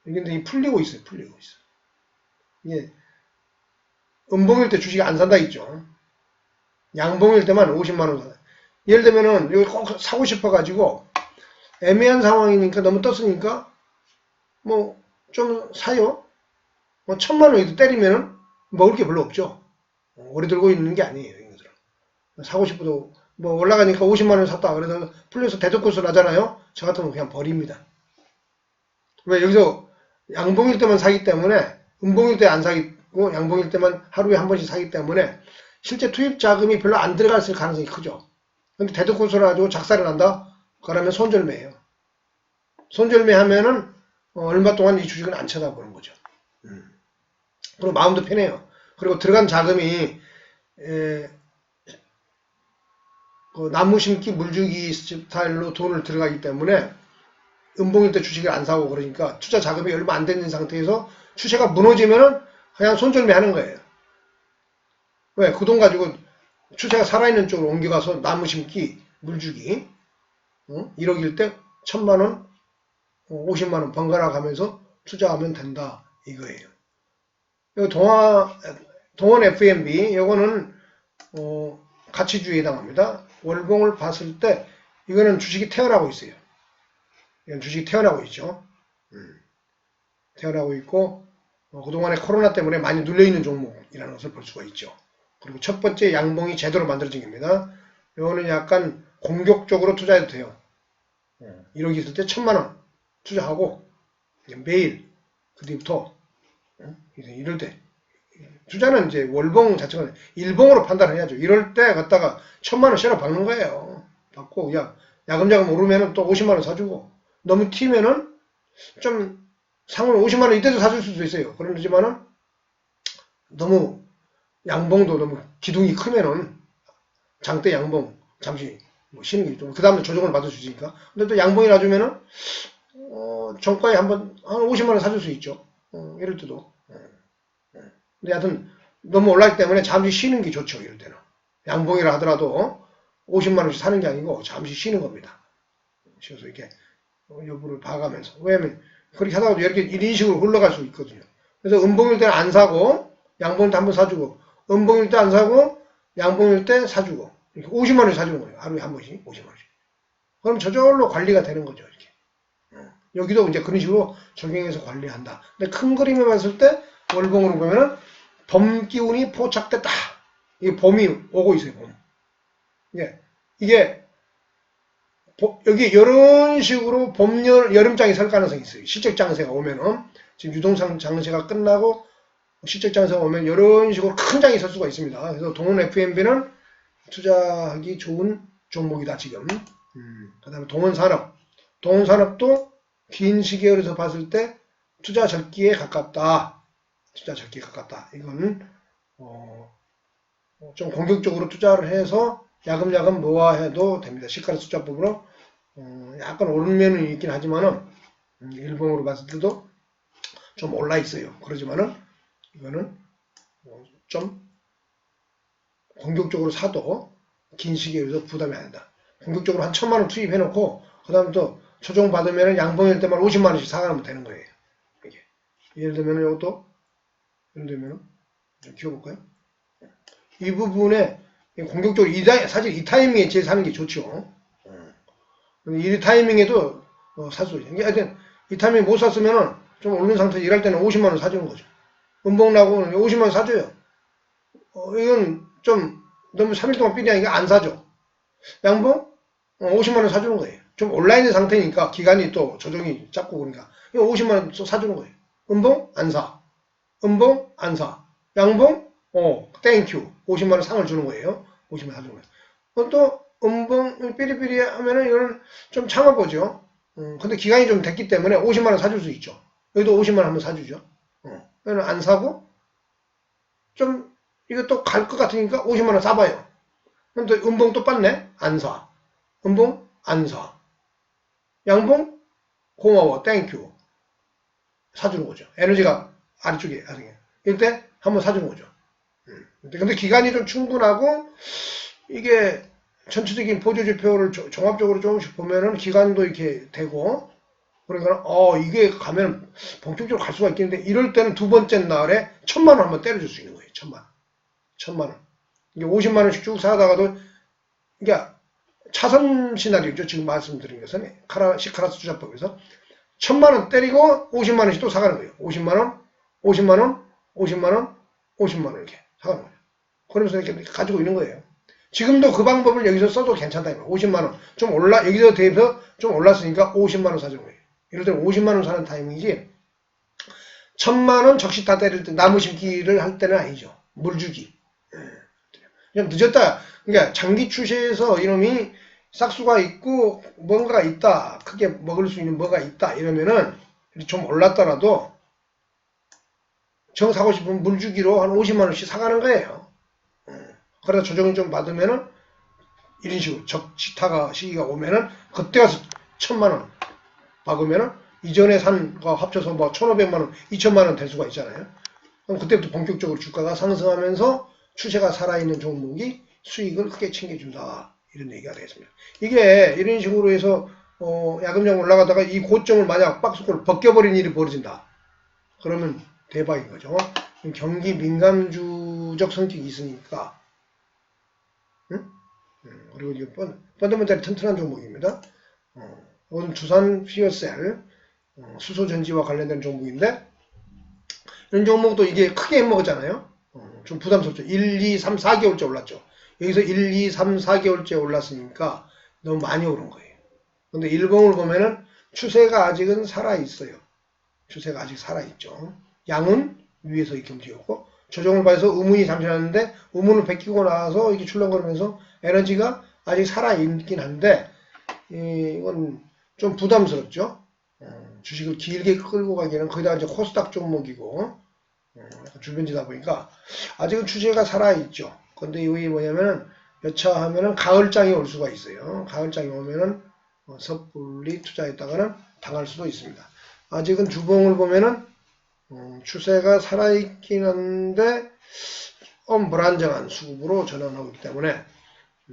근데 풀리고 있어요. 풀리고 있어. 이게 음봉일 때 주식 안 산다 있죠. 양봉일 때만 50만원 사. 예를 들면은 여기 꼭 사고 싶어가지고 애매한 상황이니까 너무 떴으니까 뭐 좀 사요. 뭐 1000만원 때리면은 먹을 게 별로 없죠. 오래 들고 있는 게 아니에요. 이거들은. 사고 싶어도 뭐 올라가니까 50만원 샀다. 그래서 풀려서 대적코스를 하잖아요. 저 같으면 그냥 버립니다. 왜 여기서 양봉일 때만 사기 때문에 음봉일 때 안 사기고 양봉일 때만 하루에 한 번씩 사기 때문에 실제 투입 자금이 별로 안 들어갈 가능성이 크죠. 근데 대적코스를 가지고 작살이 난다? 그러면 손절매예요. 손절매 하면은 얼마 동안 이 주식은 안 쳐다보는 거죠. 그리고 마음도 편해요. 그리고 들어간 자금이 그 나무 심기 물주기 스타일로 돈을 들어가기 때문에 음봉일 때 주식을 안 사고 그러니까 투자 자금이 얼마 안 되는 상태에서 추세가 무너지면은 그냥 손절매 하는 거예요. 왜? 그 돈 가지고 추세가 살아있는 쪽으로 옮겨가서 나무 심기, 물주기 1억일 때 1000만원, 50만원 번갈아 가면서 투자하면 된다 이거예요. 동원 FMB 요거는 가치주의에 해당합니다. 월봉을 봤을 때 이거는 주식이 태어나고 있어요. 이건 주식이 태어나고 있죠. 태어나고 있고 그동안에 코로나 때문에 많이 눌려있는 종목이라는 것을 볼 수가 있죠. 그리고 첫 번째 양봉이 제대로 만들어진 겁니다. 이거는 약간 공격적으로 투자해도 돼요. 1억 있을 때 1000만원 투자하고 매일 그 뒤부터 이럴 때 투자는 이제 월봉 자체가 일봉으로 판단을 해야죠. 이럴 때 갖다가 1000만원 셔러 박는 거예요. 받고 그냥 야금야금 오르면은 또 50만원 사주고 너무 튀면은 좀 상을 50만원 이때도 사줄 수도 있어요. 그러지만은 너무 양봉도 너무 기둥이 크면은 장대 양봉 잠시 뭐 쉬는 게 좀 그 다음에 조정을 받을 수 있으니까 근데 또 양봉이 놔주면은 정가에 한 50만원 사줄 수 있죠. 이럴 때도. 근데 하여튼 너무 올랐기 때문에 잠시 쉬는 게 좋죠. 이럴 때는. 양봉이라 하더라도 50만원씩 사는 게 아니고 잠시 쉬는 겁니다. 쉬어서 이렇게 여부를 봐가면서. 왜냐면 그렇게 하다가도 이렇게 이런 식으로 흘러갈 수 있거든요. 그래서 음봉일 때는 안 사고 양봉일 때 한번 사주고 음봉일 때 안 사고 양봉일 때 사주고 이렇게 50만원씩 사주는 거예요. 하루에 한 번씩 50만원씩. 그럼 저절로 관리가 되는 거죠. 이렇게. 여기도 이제 그런 식으로 적용해서 관리한다. 근데 큰 그림을 봤을 때 월봉으로 보면은 봄 기운이 포착됐다. 이게 봄이 오고 있어요. 봄. 이게 여기 이런 식으로 봄, 여름장이 설 가능성이 있어요. 시적 장세가 오면은 지금 유동상 장세가 끝나고 시적 장세가 오면 이런 식으로 큰 장이 설 수가 있습니다. 그래서 동원 FMB는 투자하기 좋은 종목이다 지금. 그다음에 동원산업, 동원산업도 긴 시계열에서 봤을 때 투자 적기에 가깝다. 투자 적기에 가깝다. 이거는 좀 공격적으로 투자를 해서 야금야금 모아해도 됩니다. 시가를 숫자법으로 약간 오른 면은 있긴 하지만은 일봉으로 봤을 때도 좀 올라 있어요. 그러지만은 이거는 좀 공격적으로 사도 긴 시기에서 부담이 안 된다. 공격적으로 한 1000만원 투입해 놓고 그 다음에 또 초종 받으면 양봉일 때만 50만원씩 사가면 되는 거예요. 이게. 예를 들면 이것도 예를 들면 좀 키워볼까요? 이 부분에 공격적으로 사실 이 타이밍에 제일 사는 게 좋죠. 이 타이밍에도 살 수 있어요. 하여튼 이 타이밍에 못 샀으면은 좀 오른 상태에서 일할 때는 50만원 사주는 거죠. 음봉 나고 50만원 사줘요. 이건 좀 너무 3일 동안 삐리하니까 안 사죠. 양봉 50만원 사주는 거예요. 좀 온라인의 상태니까 기간이 또 조정이 작고 그러니까 이거 50만원 사주는 거예요. 음봉 안 사. 음봉 안 사. 양봉 땡큐 50만원 상을 주는 거예요. 50만원 사주는 거예요. 또 음봉 삐리삐리 하면은 이거는 좀 참아보죠. 근데 기간이 좀 됐기 때문에 50만원 사줄 수 있죠. 여기도 50만원 한번 사주죠. 이거는 안 사고 좀 이거 또 갈 것 같으니까 50만원 사봐요. 근데 음봉 또 빻네? 안 사. 음봉 안 사. 양봉 고마워 땡큐 사주는 거죠. 에너지가 아래쪽에 이럴 때 한번 사주는 거죠. 근데 기간이 좀 충분하고 이게 전체적인 보조지표를 종합적으로 조금씩 보면은 기간도 이렇게 되고 그러니까 이게 가면 본격적으로 갈 수가 있겠는데 이럴 때는 두 번째 날에 1000만원 한번 때려줄 수 있는 거예요. 1000만원. 이게 50만원씩 쭉 사다가도 이게 차선 시나리오죠. 지금 말씀드린 것은 시카라스 투자법에서 1000만원 때리고 50만원씩 또 사가는 거예요. 50만원, 50만원, 50만원, 50만원 이렇게 사가는 거예요. 그러면서 이렇게 가지고 있는 거예요. 지금도 그 방법을 여기서 써도 괜찮다. 50만원. 좀 여기서 대입해서 좀 올랐으니까 50만원 사주는 거예요. 이럴 때는 50만원 사는 타이밍이지, 1000만원 적시 다 때릴 때 나무 심기를 할 때는 아니죠. 물 주기. 그냥 늦었다. 그러니까 장기 추세에서 이놈이 싹수가 있고 뭔가가 있다. 크게 먹을 수 있는 뭐가 있다. 이러면은 좀 올랐더라도 정 사고 싶으면 물 주기로 한 50만원씩 사가는 거예요. 그러다 조정을 좀 받으면은 이런 식으로 적시타가 시기가 오면은 그때 가서 1000만원 박으면은 이전에 산 거 합쳐서 뭐 1500만원, 2000만원 될 수가 있잖아요. 그럼 그때부터 본격적으로 주가가 상승하면서 추세가 살아있는 종목이 수익을 크게 챙겨준다. 이런 얘기가 되겠습니다. 이게 이런 식으로 해서 야금야금 올라가다가 이 고점을 만약 박스권을 벗겨버린 일이 벌어진다. 그러면 대박인 거죠. 경기 민감주적 성격이 있으니까. 그리고 이게 펀더멘탈이 튼튼한 종목입니다. 이건 두산 피어셀 수소전지와 관련된 종목인데 이런 종목도 이게 크게 먹었잖아요. 좀 부담스럽죠. 1, 2, 3, 4개월째 올랐죠. 여기서 1, 2, 3, 4개월째 올랐으니까 너무 많이 오른 거예요. 근데 일봉을 보면은 추세가 아직은 살아있어요. 추세가 아직 살아있죠. 양은 위에서 이렇게 움직였고 조정을 봐서 의문이 잠시 났는데 의문을 베끼고 나서 이렇게 출렁거리면서 에너지가 아직 살아있긴 한데 이건 좀 부담스럽죠. 주식을 길게 끌고 가기에는 거기다가 이제 코스닥 종목이고 주변지다 보니까 아직은 추세가 살아있죠. 근데 이게 뭐냐면은 여차하면은 가을장이 올 수가 있어요. 가을장이 오면은 섣불리 투자했다가는 당할 수도 있습니다. 아직은 주봉을 보면은 추세가 살아있긴 한데 불안정한 수급으로 전환하고 있기 때문에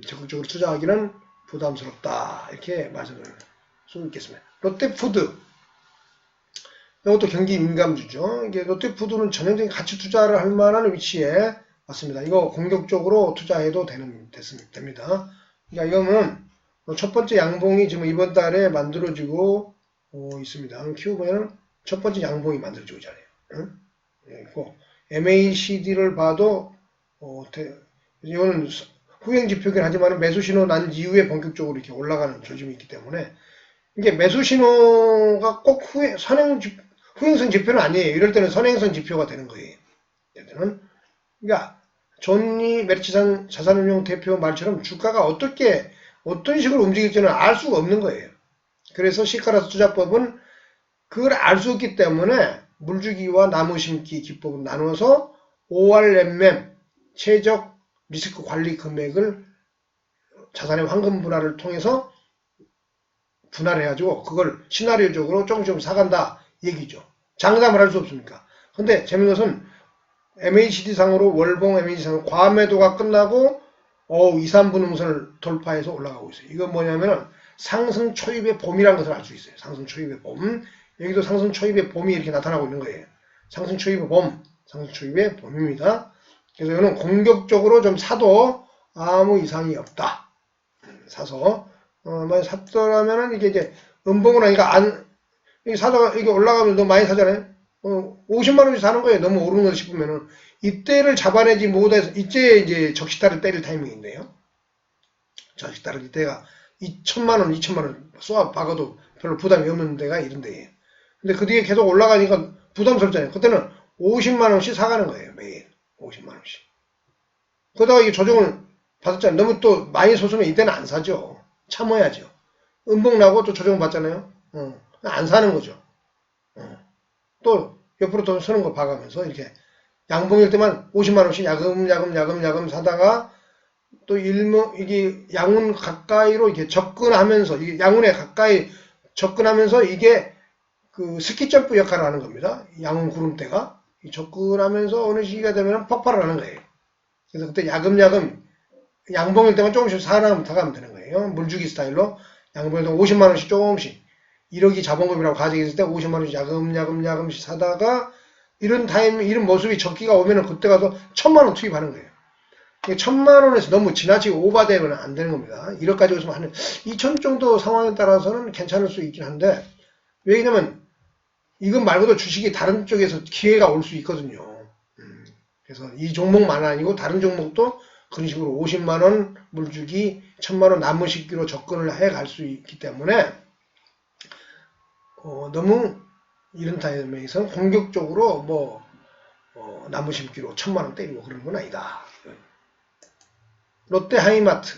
적극적으로 투자하기는 부담스럽다 이렇게 말씀을 수 있겠습니다. 롯데푸드 이것도 경기 민감주죠. 이게 롯데푸드는 전형적인 가치 투자를 할 만한 위치에 왔습니다. 이거 공격적으로 투자해도 됩니다. 그러니까 이거는 첫 번째 양봉이 지금 이번 달에 만들어지고 있습니다. 키워보면 첫 번째 양봉이 만들어지고 있잖아요. 응? 있고 MACD를 봐도 이거는 후행 지표긴 하지만 매수 신호 난 이후에 본격적으로 이렇게 올라가는 조짐이 있기 때문에 이게 매수 신호가 꼭 후행성 지표는 아니에요. 이럴 때는 선행성 지표가 되는 거예요. 얘들은 그러니까 존니 메리츠산 자산운용 대표 말처럼 주가가 어떤 식으로 움직일지는 알 수가 없는 거예요. 그래서 시가라서 투자법은 그걸 알 수 없기 때문에 물주기와 나무 심기 기법을 나눠서 ORMM 최적 리스크 관리 금액을 자산의 황금 분할을 통해서 분할을 해가지고 그걸 시나리오적으로 조금씩 사간다 얘기죠. 장담을 할 수 없습니까? 근데 재밌는 것은 MACD 상으로 월봉 MACD 상으로 과매도가 끝나고 2, 3분 응선을 돌파해서 올라가고 있어요. 이건 뭐냐면 상승 초입의 봄이라는 것을 알 수 있어요. 상승 초입의 봄. 여기도 상승 초입의 봄이 이렇게 나타나고 있는 거예요. 상승 초입의 봄, 상승 초입의 봄입니다. 그래서 이거는 공격적으로 좀 사도 아무 이상이 없다. 사서 만약 샀더라면은 이게 이제 음봉은 아니까 사다가 이게 올라가면 너무 많이 사잖아요. 50만 원씩 사는 거예요. 너무 오르는 거 싶으면은 이때를 잡아내지 못해서 이때 이제 적시타를 때릴 타이밍인데요. 적시타를 이때가 2천만 원 쏘아 박아도 별로 부담이 없는 데가 이런 데예요. 근데 그 뒤에 계속 올라가니까 부담스럽잖아요. 그때는 50만 원씩 사가는 거예요. 매일 50만 원씩. 그러다가 이게 조정을 받았잖아요. 너무 또 많이 솟으면 이때는 안 사죠. 참아야죠. 음봉 나고 또 조정을 받잖아요. 안 사는 거죠. 또 옆으로 더 서는 거 봐가면서 이렇게 양봉일 때만 50만 원씩 야금 사다가 또 이게 양운 가까이로 이렇게 접근하면서 이게 양운에 가까이 접근하면서 이게 그 스키 점프 역할을 하는 겁니다. 양운 구름대가 접근하면서 어느 시기가 되면 폭발을 하는 거예요. 그래서 그때 야금 양봉일 때만 조금씩 사가면 되는 거예요. 물주기 스타일로 양봉일 때 50만 원씩 조금씩 1억이 자본금이라고 가지고 있을 때 50만 원씩 야금씩 사다가 이런 모습이 적기가 오면은 그때 가서 1000만 원 투입하는 거예요. 1000만 원에서 너무 지나치게 오버되면 안 되는 겁니다. 1억까지 오시면 한 2000 정도 상황에 따라서는 괜찮을 수 있긴 한데 왜냐면 이것 말고도 주식이 다른 쪽에서 기회가 올 수 있거든요. 그래서 이 종목만 아니고 다른 종목도 그런 식으로 50만 원 물주기 1000만 원 나무 심기로 접근을 해 갈 수 있기 때문에 너무 이런 타임에서 공격적으로 나무 심기로 1000만 원 때리고 그런 건 아니다. 롯데 하이마트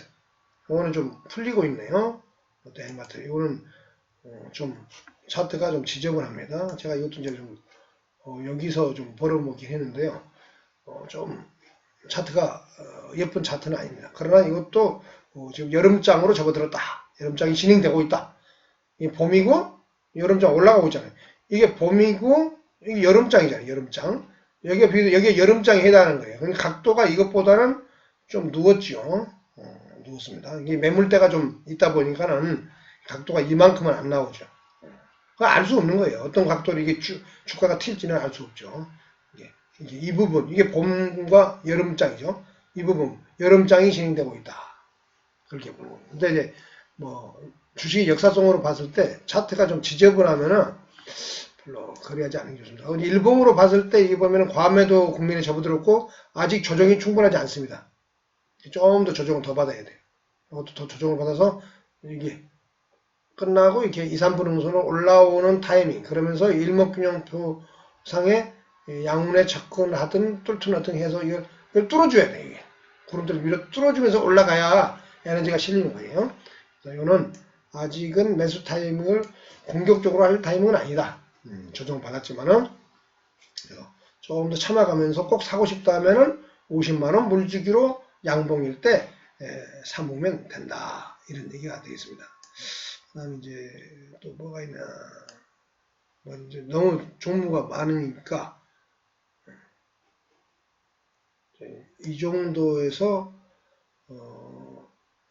이거는 좀 풀리고 있네요. 롯데 하이마트 이거는 좀 차트가 좀 지저분합니다. 제가 이것도 이제 좀 여기서 좀 벌어먹긴 했는데요. 좀 차트가 예쁜 차트는 아닙니다. 그러나 이것도 지금 여름장으로 접어들었다. 여름장이 진행되고 있다. 이게 봄이고 여름장 올라가고 있잖아요. 이게 봄이고 이게 여름장이잖아요. 여름장. 여기에 여름장이 해당하는 거예요. 그러니까 각도가 이것보다는 좀 누웠죠. 누웠습니다. 이게 매물대가 좀 있다 보니까는 각도가 이만큼은 안 나오죠. 알 수 없는 거예요. 어떤 각도로 이게 주가가 튈지는 알 수 없죠. 이 부분, 이게 봄과 여름장이죠. 이 부분, 여름장이 진행되고 있다. 그렇게 보는 거예요. 근데 이제 주식 역사성으로 봤을 때 차트가 좀 지저분하면은 별로 거래하지 않는 게 좋습니다. 일봉으로 봤을 때 이게 보면은 과매도 국민에 접어들었고 아직 조정이 충분하지 않습니다. 좀 더 조정을 더 받아야 돼요. 이것도 더 조정을 받아서 이게 끝나고 이렇게 2, 3분 응선으로 올라오는 타이밍. 그러면서 일목균형표 상에 양운에 접근하든 뚫든 해서 이걸 뚫어줘야 돼. 이게. 구름대를 밀어 뚫어주면서 올라가야 에너지가 실리는 거예요. 이거는 아직은 매수 타이밍을 공격적으로 할 타이밍은 아니다. 조정을 받았지만은 조금 더 참아가면서 꼭 사고 싶다 하면은 50만원 물주기로 양봉일 때 사보면 된다. 이런 얘기가 되겠습니다. 그 다음 이제 또 뭐가 있나. 이제 너무 종목가 많으니까 이 정도에서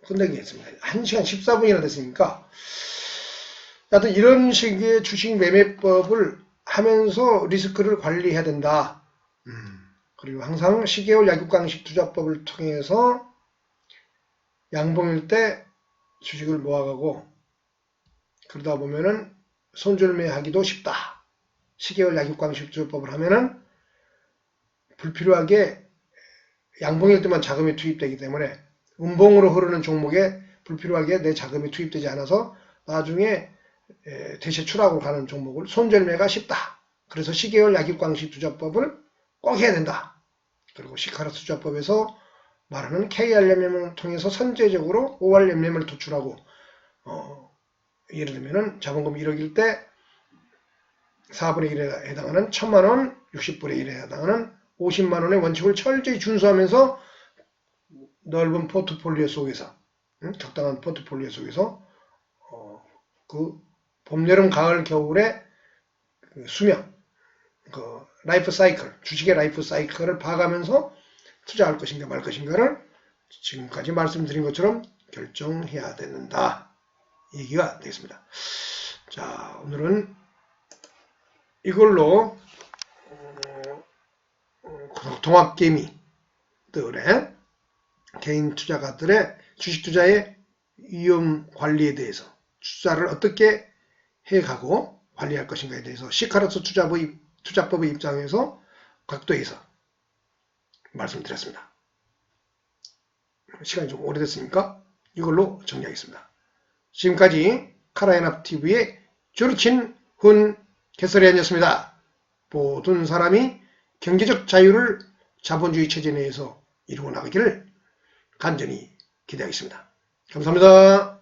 끝내겠습니다. 1시간 14분이나 됐으니까 하여튼 이런 식의 주식 매매법을 하면서 리스크를 관리해야 된다. 그리고 항상 시계월 약육강식 투자법을 통해서 양봉일 때 주식을 모아가고 그러다 보면은 손절매하기도 쉽다. 시계월 약육강식 투자법을 하면은 불필요하게 양봉일 때만 자금이 투입되기 때문에 음봉으로 흐르는 종목에 불필요하게 내 자금이 투입되지 않아서 나중에 대세출하고 가는 종목을 손절매가 쉽다. 그래서 시계월 약육강식 투자법을 꼭 해야 된다. 그리고 시카라스 투자법에서 말하는 KRMM을 통해서 선제적으로 ORMM을 도출하고 예를 들면 자본금 1억일 때 4분의 1에 해당하는 1000만원, 60분의 1에 해당하는 50만원의 원칙을 철저히 준수하면서 넓은 포트폴리오 속에서 적당한 포트폴리오 속에서 그 봄, 여름, 가을, 겨울의 그 수명, 그 라이프 사이클, 주식의 라이프 사이클을 봐가면서 투자할 것인가 말 것인가를 지금까지 말씀드린 것처럼 결정해야 된다. 얘기가 되겠습니다. 자, 오늘은 이걸로 동학개미들의 개인 투자가들의 주식 투자의 위험 관리에 대해서 투자를 어떻게 해가고 관리할 것인가에 대해서 시카라스 투자법의 입장에서 각도에서 말씀드렸습니다. 시간이 좀 오래됐으니까 이걸로 정리하겠습니다. 지금까지 카라얀합TV의 조르친 훈 개설위원이었습니다. 모든 사람이 경제적 자유를 자본주의 체제 내에서 이루어 나가기를 간절히 기대하겠습니다. 감사합니다.